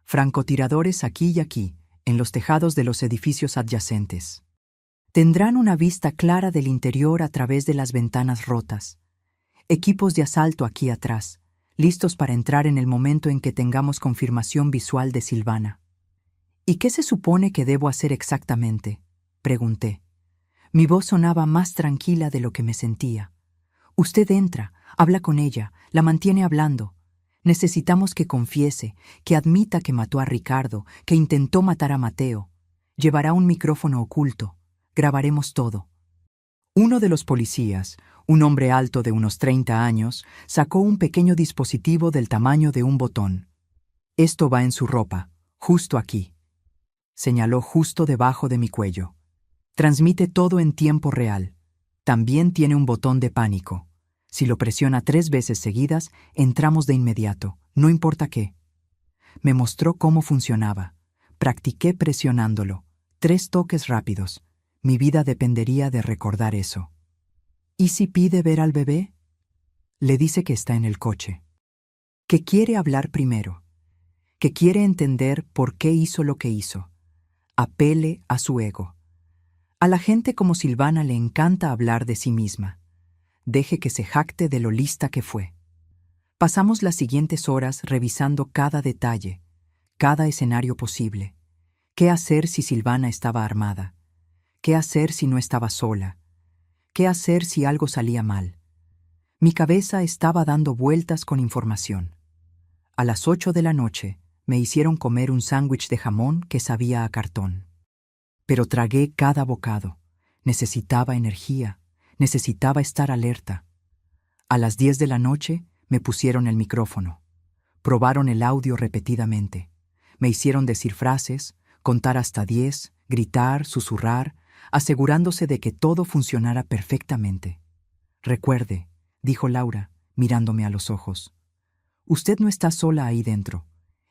Francotiradores aquí y aquí, en los tejados de los edificios adyacentes. Tendrán una vista clara del interior a través de las ventanas rotas. Equipos de asalto aquí atrás, listos para entrar en el momento en que tengamos confirmación visual de Silvana. ¿Y qué se supone que debo hacer exactamente?, pregunté. Mi voz sonaba más tranquila de lo que me sentía. Usted entra, habla con ella, la mantiene hablando. Necesitamos que confiese, que admita que mató a Ricardo, que intentó matar a Mateo. Llevará un micrófono oculto. Grabaremos todo. Uno de los policías, un hombre alto de unos 30 años, sacó un pequeño dispositivo del tamaño de un botón. Esto va en su ropa, justo aquí. Señaló justo debajo de mi cuello. Transmite todo en tiempo real. También tiene un botón de pánico. Si lo presiona 3 veces seguidas, entramos de inmediato, no importa qué. Me mostró cómo funcionaba. Practiqué presionándolo. 3 toques rápidos. Mi vida dependería de recordar eso. ¿Y si pide ver al bebé? Le dice que está en el coche. Que quiere hablar primero. Que quiere entender por qué hizo lo que hizo. Apele a su ego. A la gente como Silvana le encanta hablar de sí misma. Deje que se jacte de lo lista que fue. Pasamos las siguientes horas revisando cada detalle, cada escenario posible. ¿Qué hacer si Silvana estaba armada? ¿Qué hacer si no estaba sola? ¿Qué hacer si algo salía mal? Mi cabeza estaba dando vueltas con información. A las 8 de la noche, Me hicieron comer un sándwich de jamón que sabía a cartón. Pero tragué cada bocado. Necesitaba energía, necesitaba estar alerta. A las 10 de la noche me pusieron el micrófono. Probaron el audio repetidamente. Me hicieron decir frases, contar hasta 10, gritar, susurrar, asegurándose de que todo funcionara perfectamente. Recuerde, dijo Laura, mirándome a los ojos. Usted no está sola ahí dentro.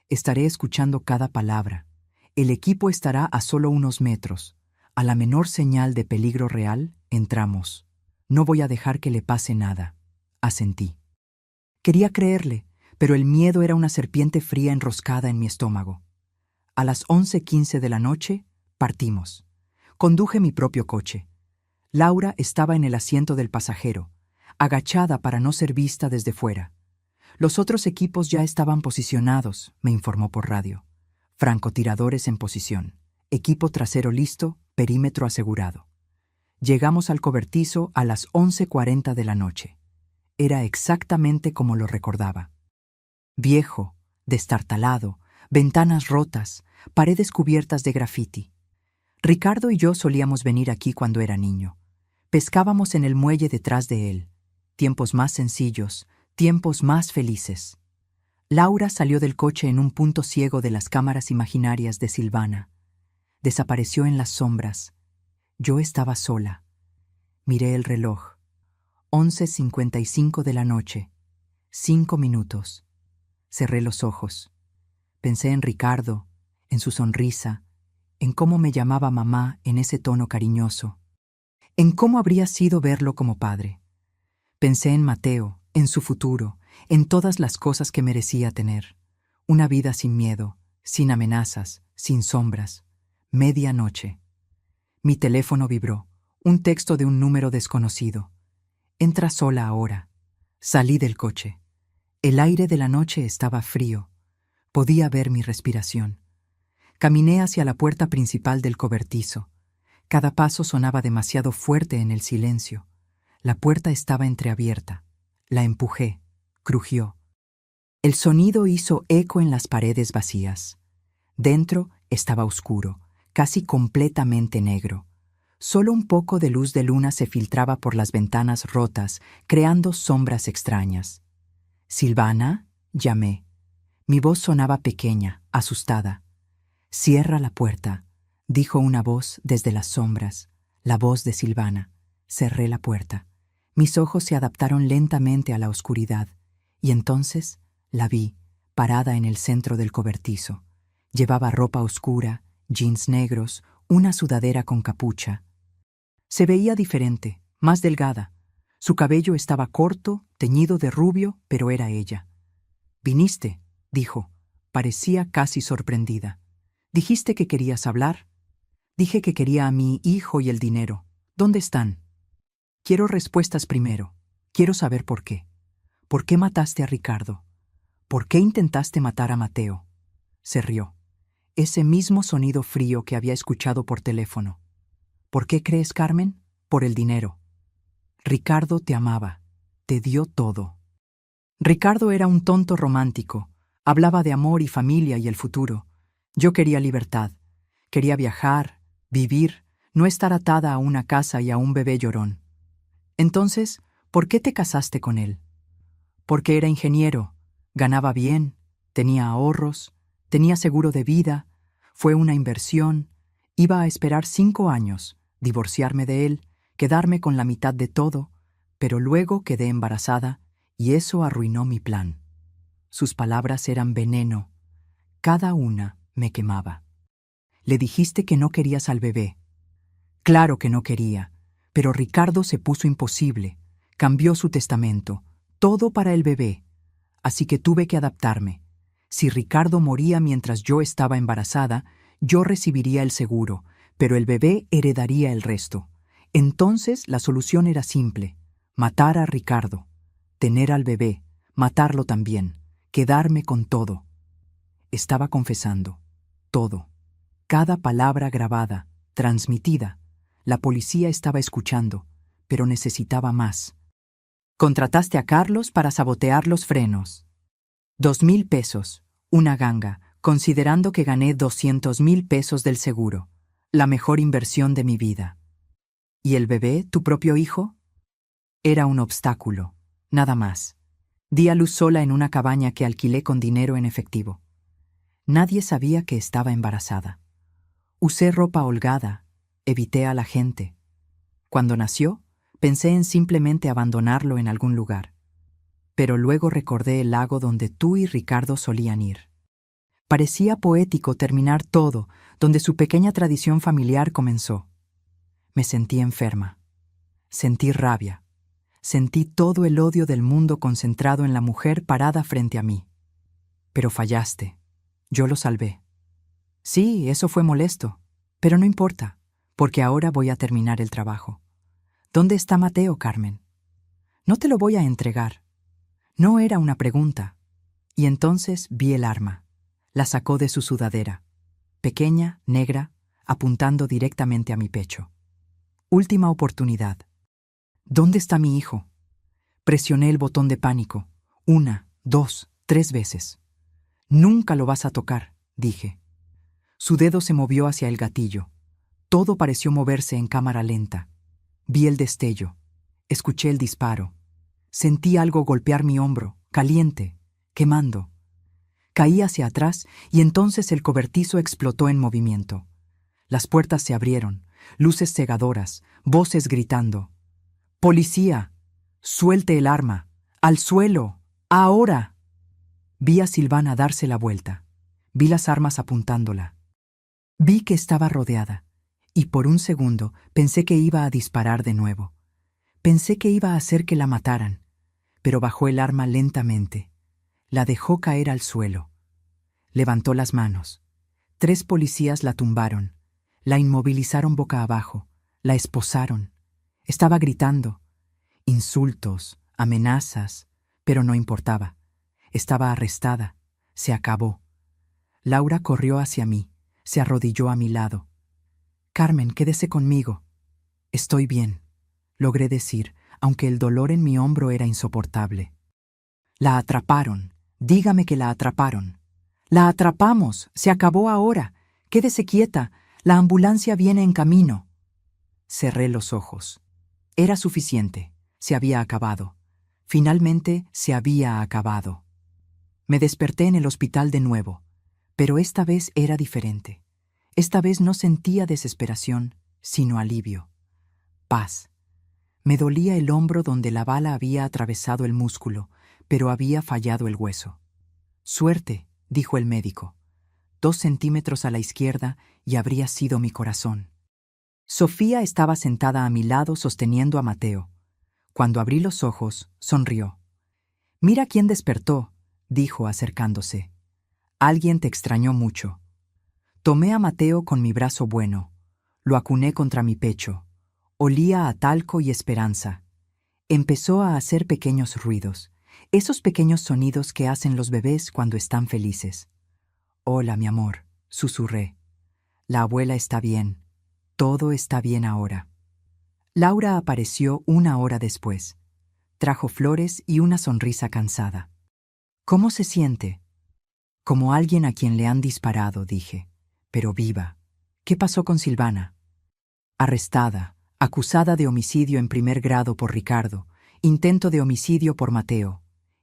Estaré escuchando cada palabra. El equipo estará a solo unos metros. A la menor señal de peligro real, entramos. No voy a dejar que le pase nada. Asentí. Quería creerle, pero el miedo era una serpiente fría enroscada en mi estómago. A las 11:15 de la noche, partimos. Conduje mi propio coche. Laura estaba en el asiento del pasajero, agachada para no ser vista desde fuera. Los otros equipos ya estaban posicionados, me informó por radio. Francotiradores en posición. Equipo trasero listo, perímetro asegurado. Llegamos al cobertizo a las 11:40 de la noche. Era exactamente como lo recordaba. Viejo, destartalado, ventanas rotas, paredes cubiertas de grafiti. Ricardo y yo solíamos venir aquí cuando era niño. Pescábamos en el muelle detrás de él. Tiempos más sencillos, tiempos más felices. Laura salió del coche en un punto ciego de las cámaras imaginarias de Silvana. Desapareció en las sombras. Yo estaba sola. Miré el reloj. 11:55 de la noche. 5 minutos. Cerré los ojos. Pensé en Ricardo, en su sonrisa, en cómo me llamaba mamá en ese tono cariñoso, en cómo habría sido verlo como padre. Pensé en Mateo, en su futuro, en todas las cosas que merecía tener. Una vida sin miedo, sin amenazas, sin sombras. Medianoche. Mi teléfono vibró. Un texto de un número desconocido. Entra sola ahora. Salí del coche. El aire de la noche estaba frío. Podía ver mi respiración. Caminé hacia la puerta principal del cobertizo. Cada paso sonaba demasiado fuerte en el silencio. La puerta estaba entreabierta. La empujé. Crujió. El sonido hizo eco en las paredes vacías. Dentro estaba oscuro, casi completamente negro. Solo un poco de luz de luna se filtraba por las ventanas rotas, creando sombras extrañas. «Silvana», llamé. Mi voz sonaba pequeña, asustada. «Cierra la puerta», dijo una voz desde las sombras, la voz de Silvana. Cerré la puerta. Mis ojos se adaptaron lentamente a la oscuridad, y entonces la vi, parada en el centro del cobertizo. Llevaba ropa oscura, jeans negros, una sudadera con capucha. Se veía diferente, más delgada. Su cabello estaba corto, teñido de rubio, pero era ella. «¿Viniste?», dijo. Parecía casi sorprendida. «¿Dijiste que querías hablar?» «Dije que quería a mi hijo y el dinero. ¿Dónde están?» «Quiero respuestas primero. Quiero saber por qué. ¿Por qué mataste a Ricardo? ¿Por qué intentaste matar a Mateo?» Se rió. Ese mismo sonido frío que había escuchado por teléfono. «¿Por qué crees, Carmen? Por el dinero. Ricardo te amaba. Te dio todo». Ricardo era un tonto romántico. Hablaba de amor y familia y el futuro. Yo quería libertad. Quería viajar, vivir, no estar atada a una casa y a un bebé llorón. «Entonces, ¿por qué te casaste con él?» «Porque era ingeniero, ganaba bien, tenía ahorros, tenía seguro de vida, fue una inversión, iba a esperar 5 años, divorciarme de él, quedarme con la mitad de todo, pero luego quedé embarazada y eso arruinó mi plan». Sus palabras eran veneno. Cada una me quemaba. «Le dijiste que no querías al bebé». «Claro que no quería, pero Ricardo se puso imposible, cambió su testamento, todo para el bebé, así que tuve que adaptarme. Si Ricardo moría mientras yo estaba embarazada, yo recibiría el seguro, pero el bebé heredaría el resto. Entonces la solución era simple: matar a Ricardo, tener al bebé, matarlo también, quedarme con todo». Estaba confesando. Todo. Cada palabra grabada, transmitida. La policía estaba escuchando, pero necesitaba más. «Contrataste a Carlos para sabotear los frenos. 2,000 pesos, una ganga, considerando que gané 200,000 pesos del seguro, la mejor inversión de mi vida. ¿Y el bebé, tu propio hijo? Era un obstáculo, nada más. Di a luz sola en una cabaña que alquilé con dinero en efectivo. Nadie sabía que estaba embarazada. Usé ropa holgada, evité a la gente. Cuando nació, pensé en simplemente abandonarlo en algún lugar. Pero luego recordé el lago donde tú y Ricardo solían ir. Parecía poético terminar todo donde su pequeña tradición familiar comenzó. Me sentí enferma. Sentí rabia. Sentí todo el odio del mundo concentrado en la mujer parada frente a mí. Pero fallaste. Yo lo salvé. Sí, eso fue molesto, pero no importa, porque ahora voy a terminar el trabajo. ¿Dónde está Mateo, Carmen? No te lo voy a entregar. No era una pregunta. Y entonces vi el arma. La sacó de su sudadera. Pequeña, negra, apuntando directamente a mi pecho. Última oportunidad. ¿Dónde está mi hijo? Presioné el botón de pánico. 1, 2, 3 veces. Nunca lo vas a tocar, dije. Su dedo se movió hacia el gatillo. Todo pareció moverse en cámara lenta. Vi el destello. Escuché el disparo. Sentí algo golpear mi hombro, caliente, quemando. Caí hacia atrás y entonces el cobertizo explotó en movimiento. Las puertas se abrieron, luces cegadoras, voces gritando. ¡Policía! ¡Suelte el arma! ¡Al suelo! ¡Ahora! Vi a Silvana darse la vuelta. Vi las armas apuntándola. Vi que estaba rodeada, y por un segundo pensé que iba a disparar de nuevo. Pensé que iba a hacer que la mataran, pero bajó el arma lentamente. La dejó caer al suelo. Levantó las manos. 3 policías la tumbaron. La inmovilizaron boca abajo. La esposaron. Estaba gritando. Insultos, amenazas, pero no importaba. Estaba arrestada. Se acabó. Laura corrió hacia mí. Se arrodilló a mi lado. Carmen, quédese conmigo. Estoy bien, logré decir, aunque el dolor en mi hombro era insoportable. La atraparon. Dígame que la atraparon. La atrapamos. Se acabó ahora. Quédese quieta. La ambulancia viene en camino. Cerré los ojos. Era suficiente. Se había acabado. Finalmente se había acabado. Me desperté en el hospital de nuevo, pero esta vez era diferente. Esta vez no sentía desesperación, sino alivio. Paz. Me dolía el hombro donde la bala había atravesado el músculo, pero había fallado el hueso. Suerte, dijo el médico. 2 centímetros a la izquierda y habría sido mi corazón. Sofía estaba sentada a mi lado sosteniendo a Mateo. Cuando abrí los ojos, sonrió. Mira quién despertó, dijo acercándose. Alguien te extrañó mucho. Tomé a Mateo con mi brazo bueno. Lo acuné contra mi pecho. Olía a talco y esperanza. Empezó a hacer pequeños ruidos, esos pequeños sonidos que hacen los bebés cuando están felices. Hola, mi amor, susurré. La abuela está bien. Todo está bien ahora. Laura apareció 1 hora después. Trajo flores y una sonrisa cansada. ¿Cómo se siente? Como alguien a quien le han disparado, dije. Pero viva. ¿Qué pasó con Silvana? Arrestada, acusada de homicidio en primer grado por Ricardo, intento de homicidio por Mateo,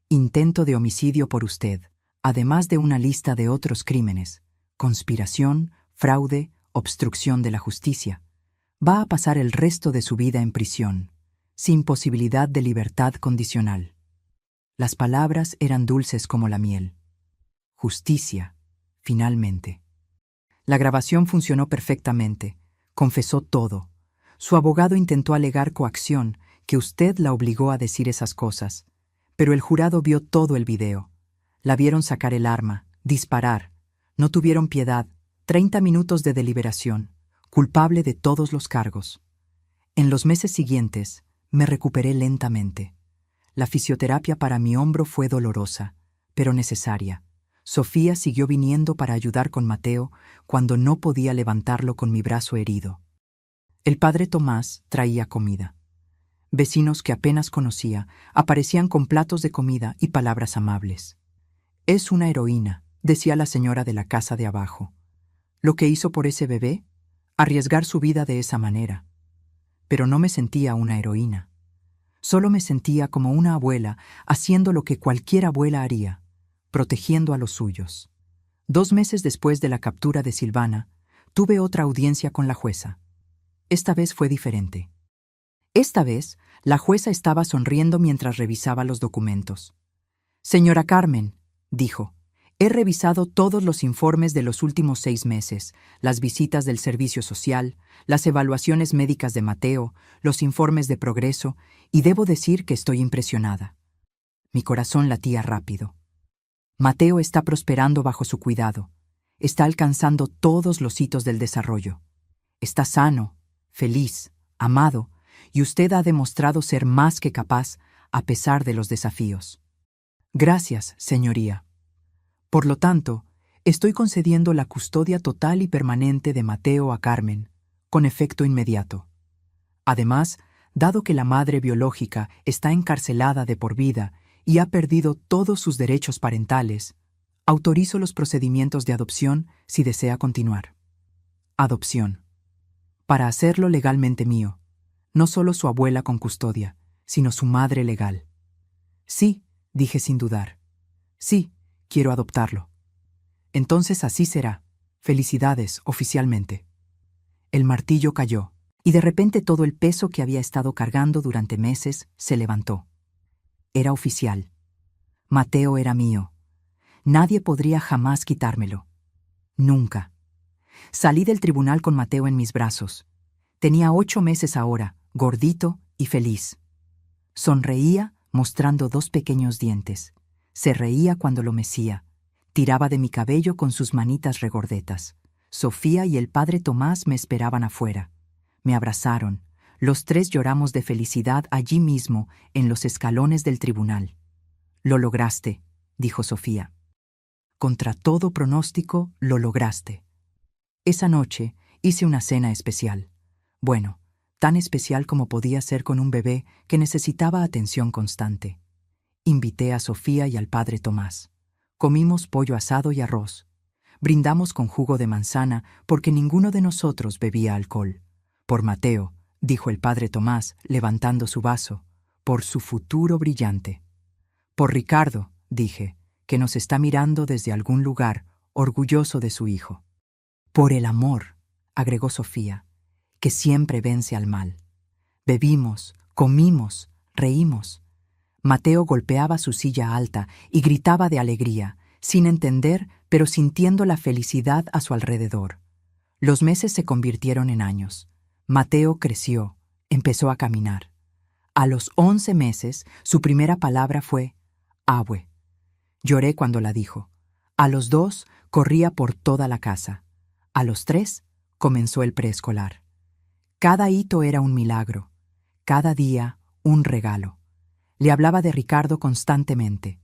intento de homicidio por usted, además de una lista de otros crímenes, conspiración, fraude, obstrucción de la justicia. Va a pasar el resto de su vida en prisión, sin posibilidad de libertad condicional. Las palabras eran dulces como la miel. Justicia, finalmente. La grabación funcionó perfectamente. Confesó todo. Su abogado intentó alegar coacción, que usted la obligó a decir esas cosas. Pero el jurado vio todo el video. La vieron sacar el arma, disparar. No tuvieron piedad. 30 minutos de deliberación. Culpable de todos los cargos. En los meses siguientes, me recuperé lentamente. La fisioterapia para mi hombro fue dolorosa, pero necesaria. Sofía siguió viniendo para ayudar con Mateo cuando no podía levantarlo con mi brazo herido. El padre Tomás traía comida. Vecinos que apenas conocía aparecían con platos de comida y palabras amables. Es una heroína, decía la señora de la casa de abajo. Lo que hizo por ese bebé, arriesgar su vida de esa manera. Pero no me sentía una heroína. Solo me sentía como una abuela haciendo lo que cualquier abuela haría, protegiendo a los suyos. 2 meses después de la captura de Silvana, tuve otra audiencia con la jueza. Esta vez fue diferente. Esta vez, la jueza estaba sonriendo mientras revisaba los documentos. «Señora Carmen», dijo, «he revisado todos los informes de los últimos 6 meses, las visitas del servicio social, las evaluaciones médicas de Mateo, los informes de progreso, y debo decir que estoy impresionada». Mi corazón latía rápido. Mateo está prosperando bajo su cuidado. Está alcanzando todos los hitos del desarrollo. Está sano, feliz, amado, y usted ha demostrado ser más que capaz a pesar de los desafíos. Gracias, señoría. Por lo tanto, estoy concediendo la custodia total y permanente de Mateo a Carmen, con efecto inmediato. Además, dado que la madre biológica está encarcelada de por vida y ha perdido todos sus derechos parentales, autorizo los procedimientos de adopción si desea continuar. Adopción. Para hacerlo legalmente mío, no solo su abuela con custodia, sino su madre legal. Sí, dije sin dudar. Sí, quiero adoptarlo. Entonces así será. Felicidades, oficialmente. El martillo cayó, y de repente todo el peso que había estado cargando durante meses se levantó. Era oficial. Mateo era mío. Nadie podría jamás quitármelo. Nunca. Salí del tribunal con Mateo en mis brazos. Tenía 8 meses ahora, gordito y feliz. Sonreía mostrando 2 pequeños dientes. Se reía cuando lo mecía. Tiraba de mi cabello con sus manitas regordetas. Sofía y el padre Tomás me esperaban afuera. Me abrazaron. Los 3 lloramos de felicidad allí mismo, en los escalones del tribunal. «Lo lograste», dijo Sofía. «Contra todo pronóstico, lo lograste». Esa noche hice una cena especial. Bueno, tan especial como podía ser con un bebé que necesitaba atención constante. Invité a Sofía y al padre Tomás. Comimos pollo asado y arroz. Brindamos con jugo de manzana porque ninguno de nosotros bebía alcohol. Por Mateo, dijo el padre Tomás, levantando su vaso, por su futuro brillante. Por Ricardo, dije, que nos está mirando desde algún lugar, orgulloso de su hijo. Por el amor, agregó Sofía, que siempre vence al mal. Bebimos, comimos, reímos. Mateo golpeaba su silla alta y gritaba de alegría, sin entender, pero sintiendo la felicidad a su alrededor. Los meses se convirtieron en años. Mateo creció, empezó a caminar. A los 11 meses, su primera palabra fue «abue». Lloré cuando la dijo. A los 2, corría por toda la casa. A los 3, comenzó el preescolar. Cada hito era un milagro. Cada día, un regalo. Le hablaba de Ricardo constantemente.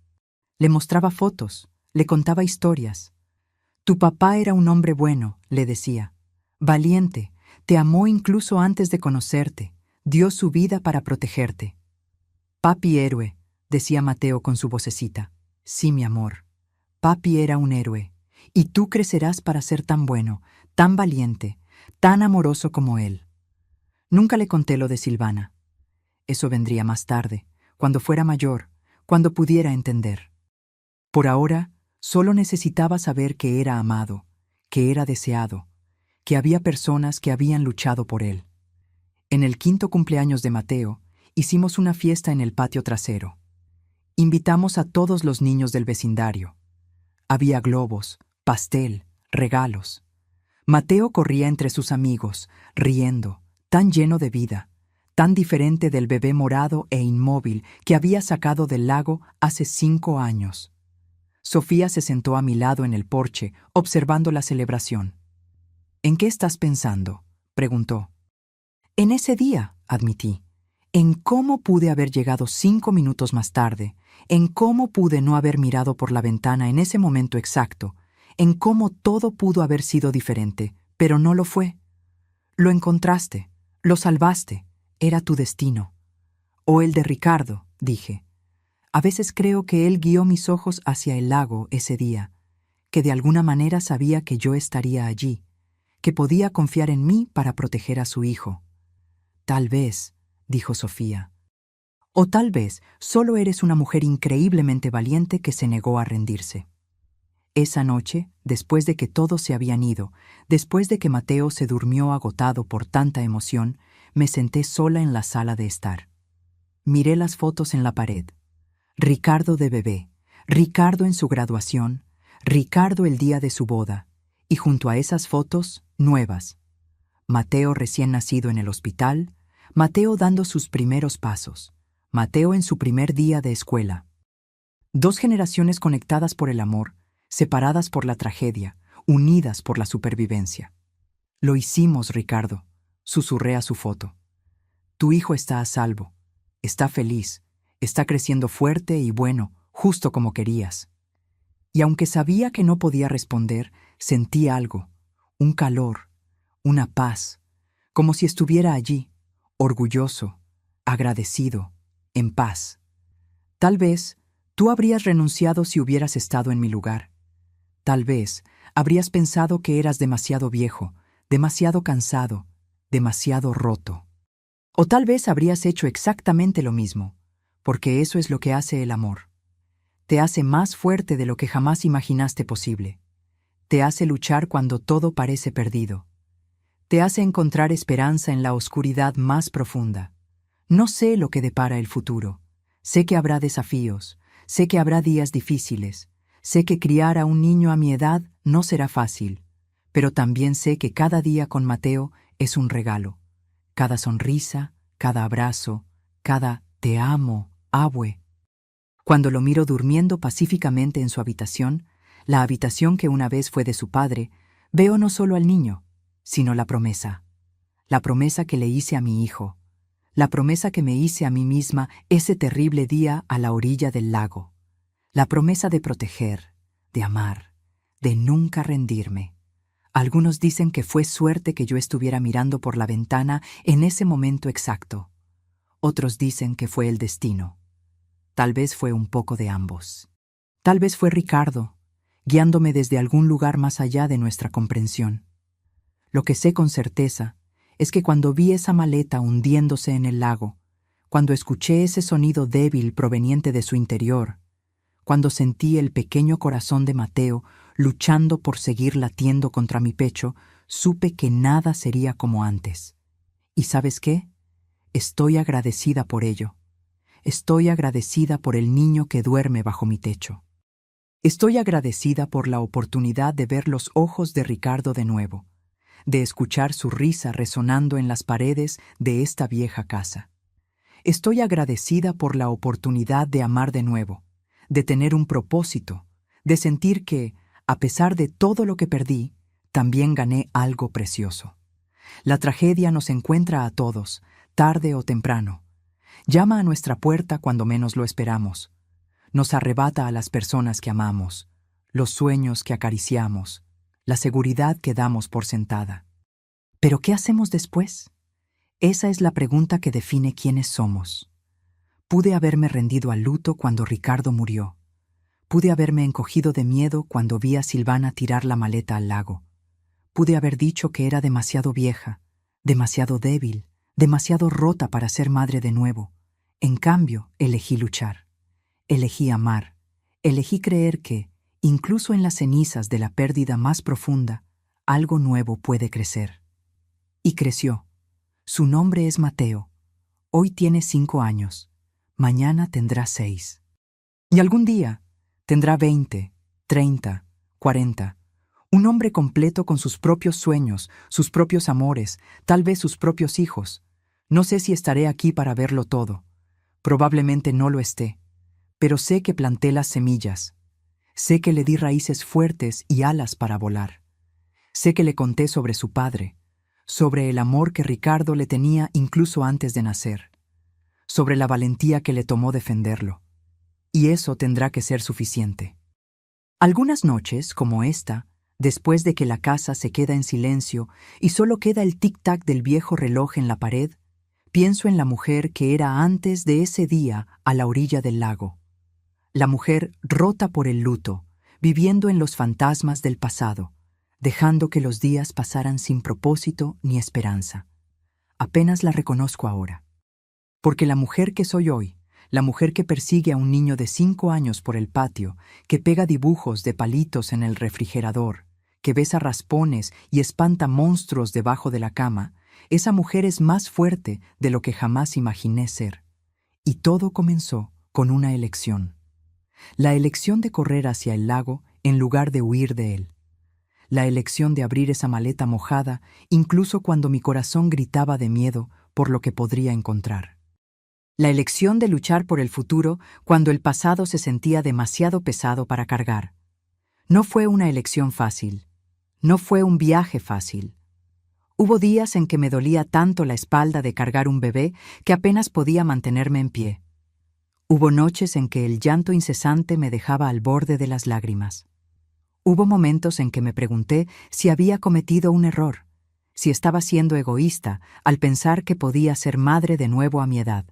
Le mostraba fotos, le contaba historias. «Tu papá era un hombre bueno», le decía. «Valiente, te amó incluso antes de conocerte, dio su vida para protegerte». «Papi héroe», decía Mateo con su vocecita. «Sí, mi amor. Papi era un héroe, y tú crecerás para ser tan bueno, tan valiente, tan amoroso como él». Nunca le conté lo de Silvana. Eso vendría más tarde, cuando fuera mayor, cuando pudiera entender. Por ahora, solo necesitaba saber que era amado, que era deseado, que había personas que habían luchado por él. En el 5º cumpleaños de Mateo, hicimos una fiesta en el patio trasero. Invitamos a todos los niños del vecindario. Había globos, pastel, regalos. Mateo corría entre sus amigos, riendo, tan lleno de vida, tan diferente del bebé morado e inmóvil que había sacado del lago hace 5 años. Sofía se sentó a mi lado en el porche, observando la celebración. «¿En qué estás pensando?», preguntó. «En ese día», admití. «En cómo pude haber llegado 5 minutos más tarde, en cómo pude no haber mirado por la ventana en ese momento exacto, en cómo todo pudo haber sido diferente, pero no lo fue. Lo encontraste, lo salvaste, era tu destino». «O el de Ricardo», dije. «A veces creo que él guió mis ojos hacia el lago ese día, que de alguna manera sabía que yo estaría allí, que podía confiar en mí para proteger a su hijo. Tal vez, dijo Sofía. O tal vez solo eres una mujer increíblemente valiente que se negó a rendirse. Esa noche, después de que todos se habían ido, después de que Mateo se durmió agotado por tanta emoción, me senté sola en la sala de estar. Miré las fotos en la pared. Ricardo de bebé, Ricardo en su graduación, Ricardo el día de su boda, y junto a esas fotos, nuevas. Mateo recién nacido en el hospital, Mateo dando sus primeros pasos, Mateo en su primer día de escuela. 2 generaciones conectadas por el amor, separadas por la tragedia, unidas por la supervivencia. Lo hicimos, Ricardo, susurré a su foto. Tu hijo está a salvo, está feliz, está creciendo fuerte y bueno, justo como querías. Y aunque sabía que no podía responder, sentí algo, un calor, una paz, como si estuviera allí, orgulloso, agradecido, en paz. Tal vez tú habrías renunciado si hubieras estado en mi lugar. Tal vez habrías pensado que eras demasiado viejo, demasiado cansado, demasiado roto. O tal vez habrías hecho exactamente lo mismo, porque eso es lo que hace el amor. Te hace más fuerte de lo que jamás imaginaste posible. Te hace luchar cuando todo parece perdido. Te hace encontrar esperanza en la oscuridad más profunda. No sé lo que depara el futuro. Sé que habrá desafíos, sé que habrá días difíciles, sé que criar a un niño a mi edad no será fácil, pero también sé que cada día con Mateo es un regalo. Cada sonrisa, cada abrazo, cada te amo, abue. Cuando lo miro durmiendo pacíficamente en su habitación, la habitación que una vez fue de su padre, veo no solo al niño, sino la promesa que le hice a mi hijo, la promesa que me hice a mí misma ese terrible día a la orilla del lago, la promesa de proteger, de amar, de nunca rendirme. Algunos dicen que fue suerte que yo estuviera mirando por la ventana en ese momento exacto. Otros dicen que fue el destino. Tal vez fue un poco de ambos. Tal vez fue Ricardo, guiándome desde algún lugar más allá de nuestra comprensión. Lo que sé con certeza es que cuando vi esa maleta hundiéndose en el lago, cuando escuché ese sonido débil proveniente de su interior, cuando sentí el pequeño corazón de Mateo luchando por seguir latiendo contra mi pecho, supe que nada sería como antes. ¿Y sabes qué? Estoy agradecida por ello. Estoy agradecida por el niño que duerme bajo mi techo. Estoy agradecida por la oportunidad de ver los ojos de Ricardo de nuevo, de escuchar su risa resonando en las paredes de esta vieja casa. Estoy agradecida por la oportunidad de amar de nuevo, de tener un propósito, de sentir que, a pesar de todo lo que perdí, también gané algo precioso. La tragedia nos encuentra a todos, tarde o temprano. Llama a nuestra puerta cuando menos lo esperamos. Nos arrebata a las personas que amamos, los sueños que acariciamos, la seguridad que damos por sentada. ¿Pero qué hacemos después? Esa es la pregunta que define quiénes somos. Pude haberme rendido al luto cuando Ricardo murió. Pude haberme encogido de miedo cuando vi a Silvana tirar la maleta al lago. Pude haber dicho que era demasiado vieja, demasiado débil, demasiado rota para ser madre de nuevo. En cambio, elegí luchar. Elegí amar. Elegí creer que, incluso en las cenizas de la pérdida más profunda, algo nuevo puede crecer. Y creció. Su nombre es Mateo. Hoy tiene 5 años. Mañana tendrá 6. Y algún día tendrá 20, 30, 40. Un hombre completo con sus propios sueños, sus propios amores, tal vez sus propios hijos. No sé si estaré aquí para verlo todo. Probablemente no lo esté. Pero sé que planté las semillas. Sé que le di raíces fuertes y alas para volar. Sé que le conté sobre su padre, sobre el amor que Ricardo le tenía incluso antes de nacer, sobre la valentía que le tomó defenderlo. Y eso tendrá que ser suficiente. Algunas noches, como esta, después de que la casa se queda en silencio y solo queda el tic-tac del viejo reloj en la pared, pienso en la mujer que era antes de ese día a la orilla del lago. La mujer rota por el luto, viviendo en los fantasmas del pasado, dejando que los días pasaran sin propósito ni esperanza. Apenas la reconozco ahora. Porque la mujer que soy hoy, la mujer que persigue a un niño de 5 años por el patio, que pega dibujos de palitos en el refrigerador, que besa raspones y espanta monstruos debajo de la cama, esa mujer es más fuerte de lo que jamás imaginé ser. Y todo comenzó con una elección. La elección de correr hacia el lago en lugar de huir de él. La elección de abrir esa maleta mojada incluso cuando mi corazón gritaba de miedo por lo que podría encontrar. La elección de luchar por el futuro cuando el pasado se sentía demasiado pesado para cargar. No fue una elección fácil. No fue un viaje fácil. Hubo días en que me dolía tanto la espalda de cargar un bebé que apenas podía mantenerme en pie. Hubo noches en que el llanto incesante me dejaba al borde de las lágrimas. Hubo momentos en que me pregunté si había cometido un error, si estaba siendo egoísta al pensar que podía ser madre de nuevo a mi edad.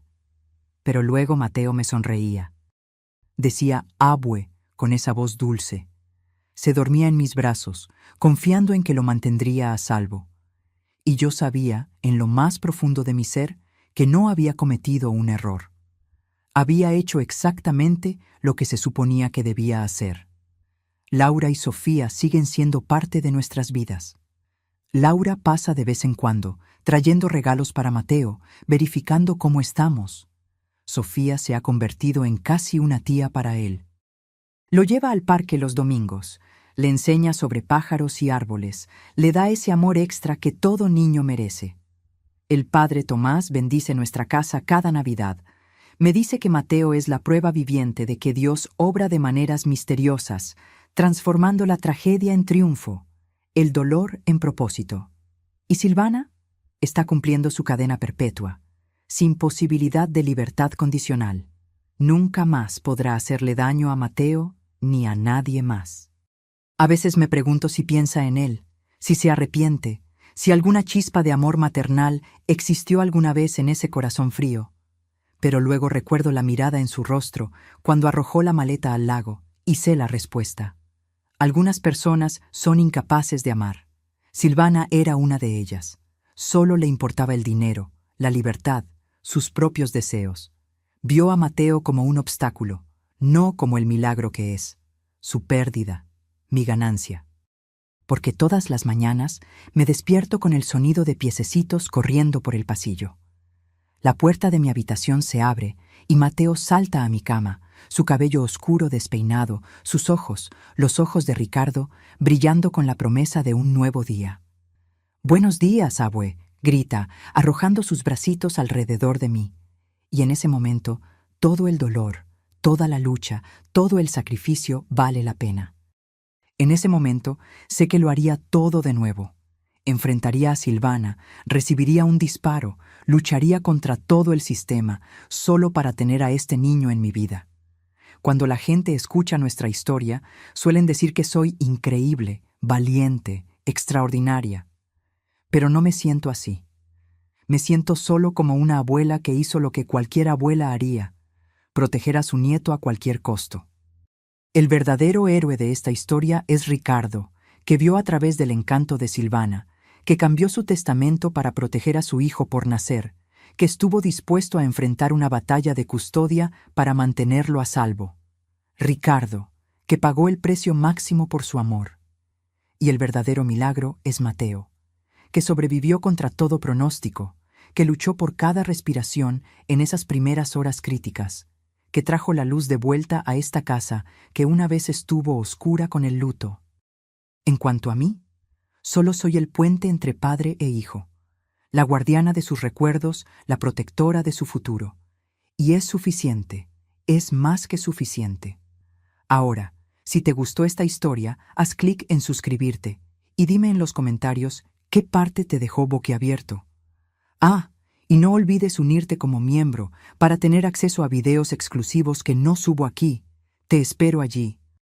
Pero luego Mateo me sonreía. Decía abue con esa voz dulce. Se dormía en mis brazos, confiando en que lo mantendría a salvo. Y yo sabía, en lo más profundo de mi ser, que no había cometido un error. Había hecho exactamente lo que se suponía que debía hacer. Laura y Sofía siguen siendo parte de nuestras vidas. Laura pasa de vez en cuando, trayendo regalos para Mateo, verificando cómo estamos. Sofía se ha convertido en casi una tía para él. Lo lleva al parque los domingos, le enseña sobre pájaros y árboles, le da ese amor extra que todo niño merece. El padre Tomás bendice nuestra casa cada Navidad. Me dice que Mateo es la prueba viviente de que Dios obra de maneras misteriosas, transformando la tragedia en triunfo, el dolor en propósito. ¿Y Silvana? Está cumpliendo su cadena perpetua, sin posibilidad de libertad condicional. Nunca más podrá hacerle daño a Mateo ni a nadie más. A veces me pregunto si piensa en él, si se arrepiente, si alguna chispa de amor maternal existió alguna vez en ese corazón frío. Pero luego recuerdo la mirada en su rostro cuando arrojó la maleta al lago y sé la respuesta. Algunas personas son incapaces de amar. Silvana era una de ellas. Solo le importaba el dinero, la libertad, sus propios deseos. Vio a Mateo como un obstáculo, no como el milagro que es, su pérdida, mi ganancia. Porque todas las mañanas me despierto con el sonido de piececitos corriendo por el pasillo. La puerta de mi habitación se abre y Mateo salta a mi cama, su cabello oscuro despeinado, sus ojos, los ojos de Ricardo, brillando con la promesa de un nuevo día. «Buenos días, abue», grita, arrojando sus bracitos alrededor de mí. Y en ese momento, todo el dolor, toda la lucha, todo el sacrificio vale la pena. En ese momento, sé que lo haría todo de nuevo. Enfrentaría a Silvana, recibiría un disparo, lucharía contra todo el sistema, solo para tener a este niño en mi vida. Cuando la gente escucha nuestra historia, suelen decir que soy increíble, valiente, extraordinaria. Pero no me siento así. Me siento solo como una abuela que hizo lo que cualquier abuela haría, proteger a su nieto a cualquier costo. El verdadero héroe de esta historia es Ricardo, que vio a través del encanto de Silvana, que cambió su testamento para proteger a su hijo por nacer, que estuvo dispuesto a enfrentar una batalla de custodia para mantenerlo a salvo. Ricardo, que pagó el precio máximo por su amor. Y el verdadero milagro es Mateo, que sobrevivió contra todo pronóstico, que luchó por cada respiración en esas primeras horas críticas, que trajo la luz de vuelta a esta casa que una vez estuvo oscura con el luto. En cuanto a mí, solo soy el puente entre padre e hijo, la guardiana de sus recuerdos, la protectora de su futuro. Y es suficiente, es más que suficiente. Ahora, si te gustó esta historia, haz clic en suscribirte y dime en los comentarios qué parte te dejó boquiabierto. Y no olvides unirte como miembro para tener acceso a videos exclusivos que no subo aquí. Te espero allí.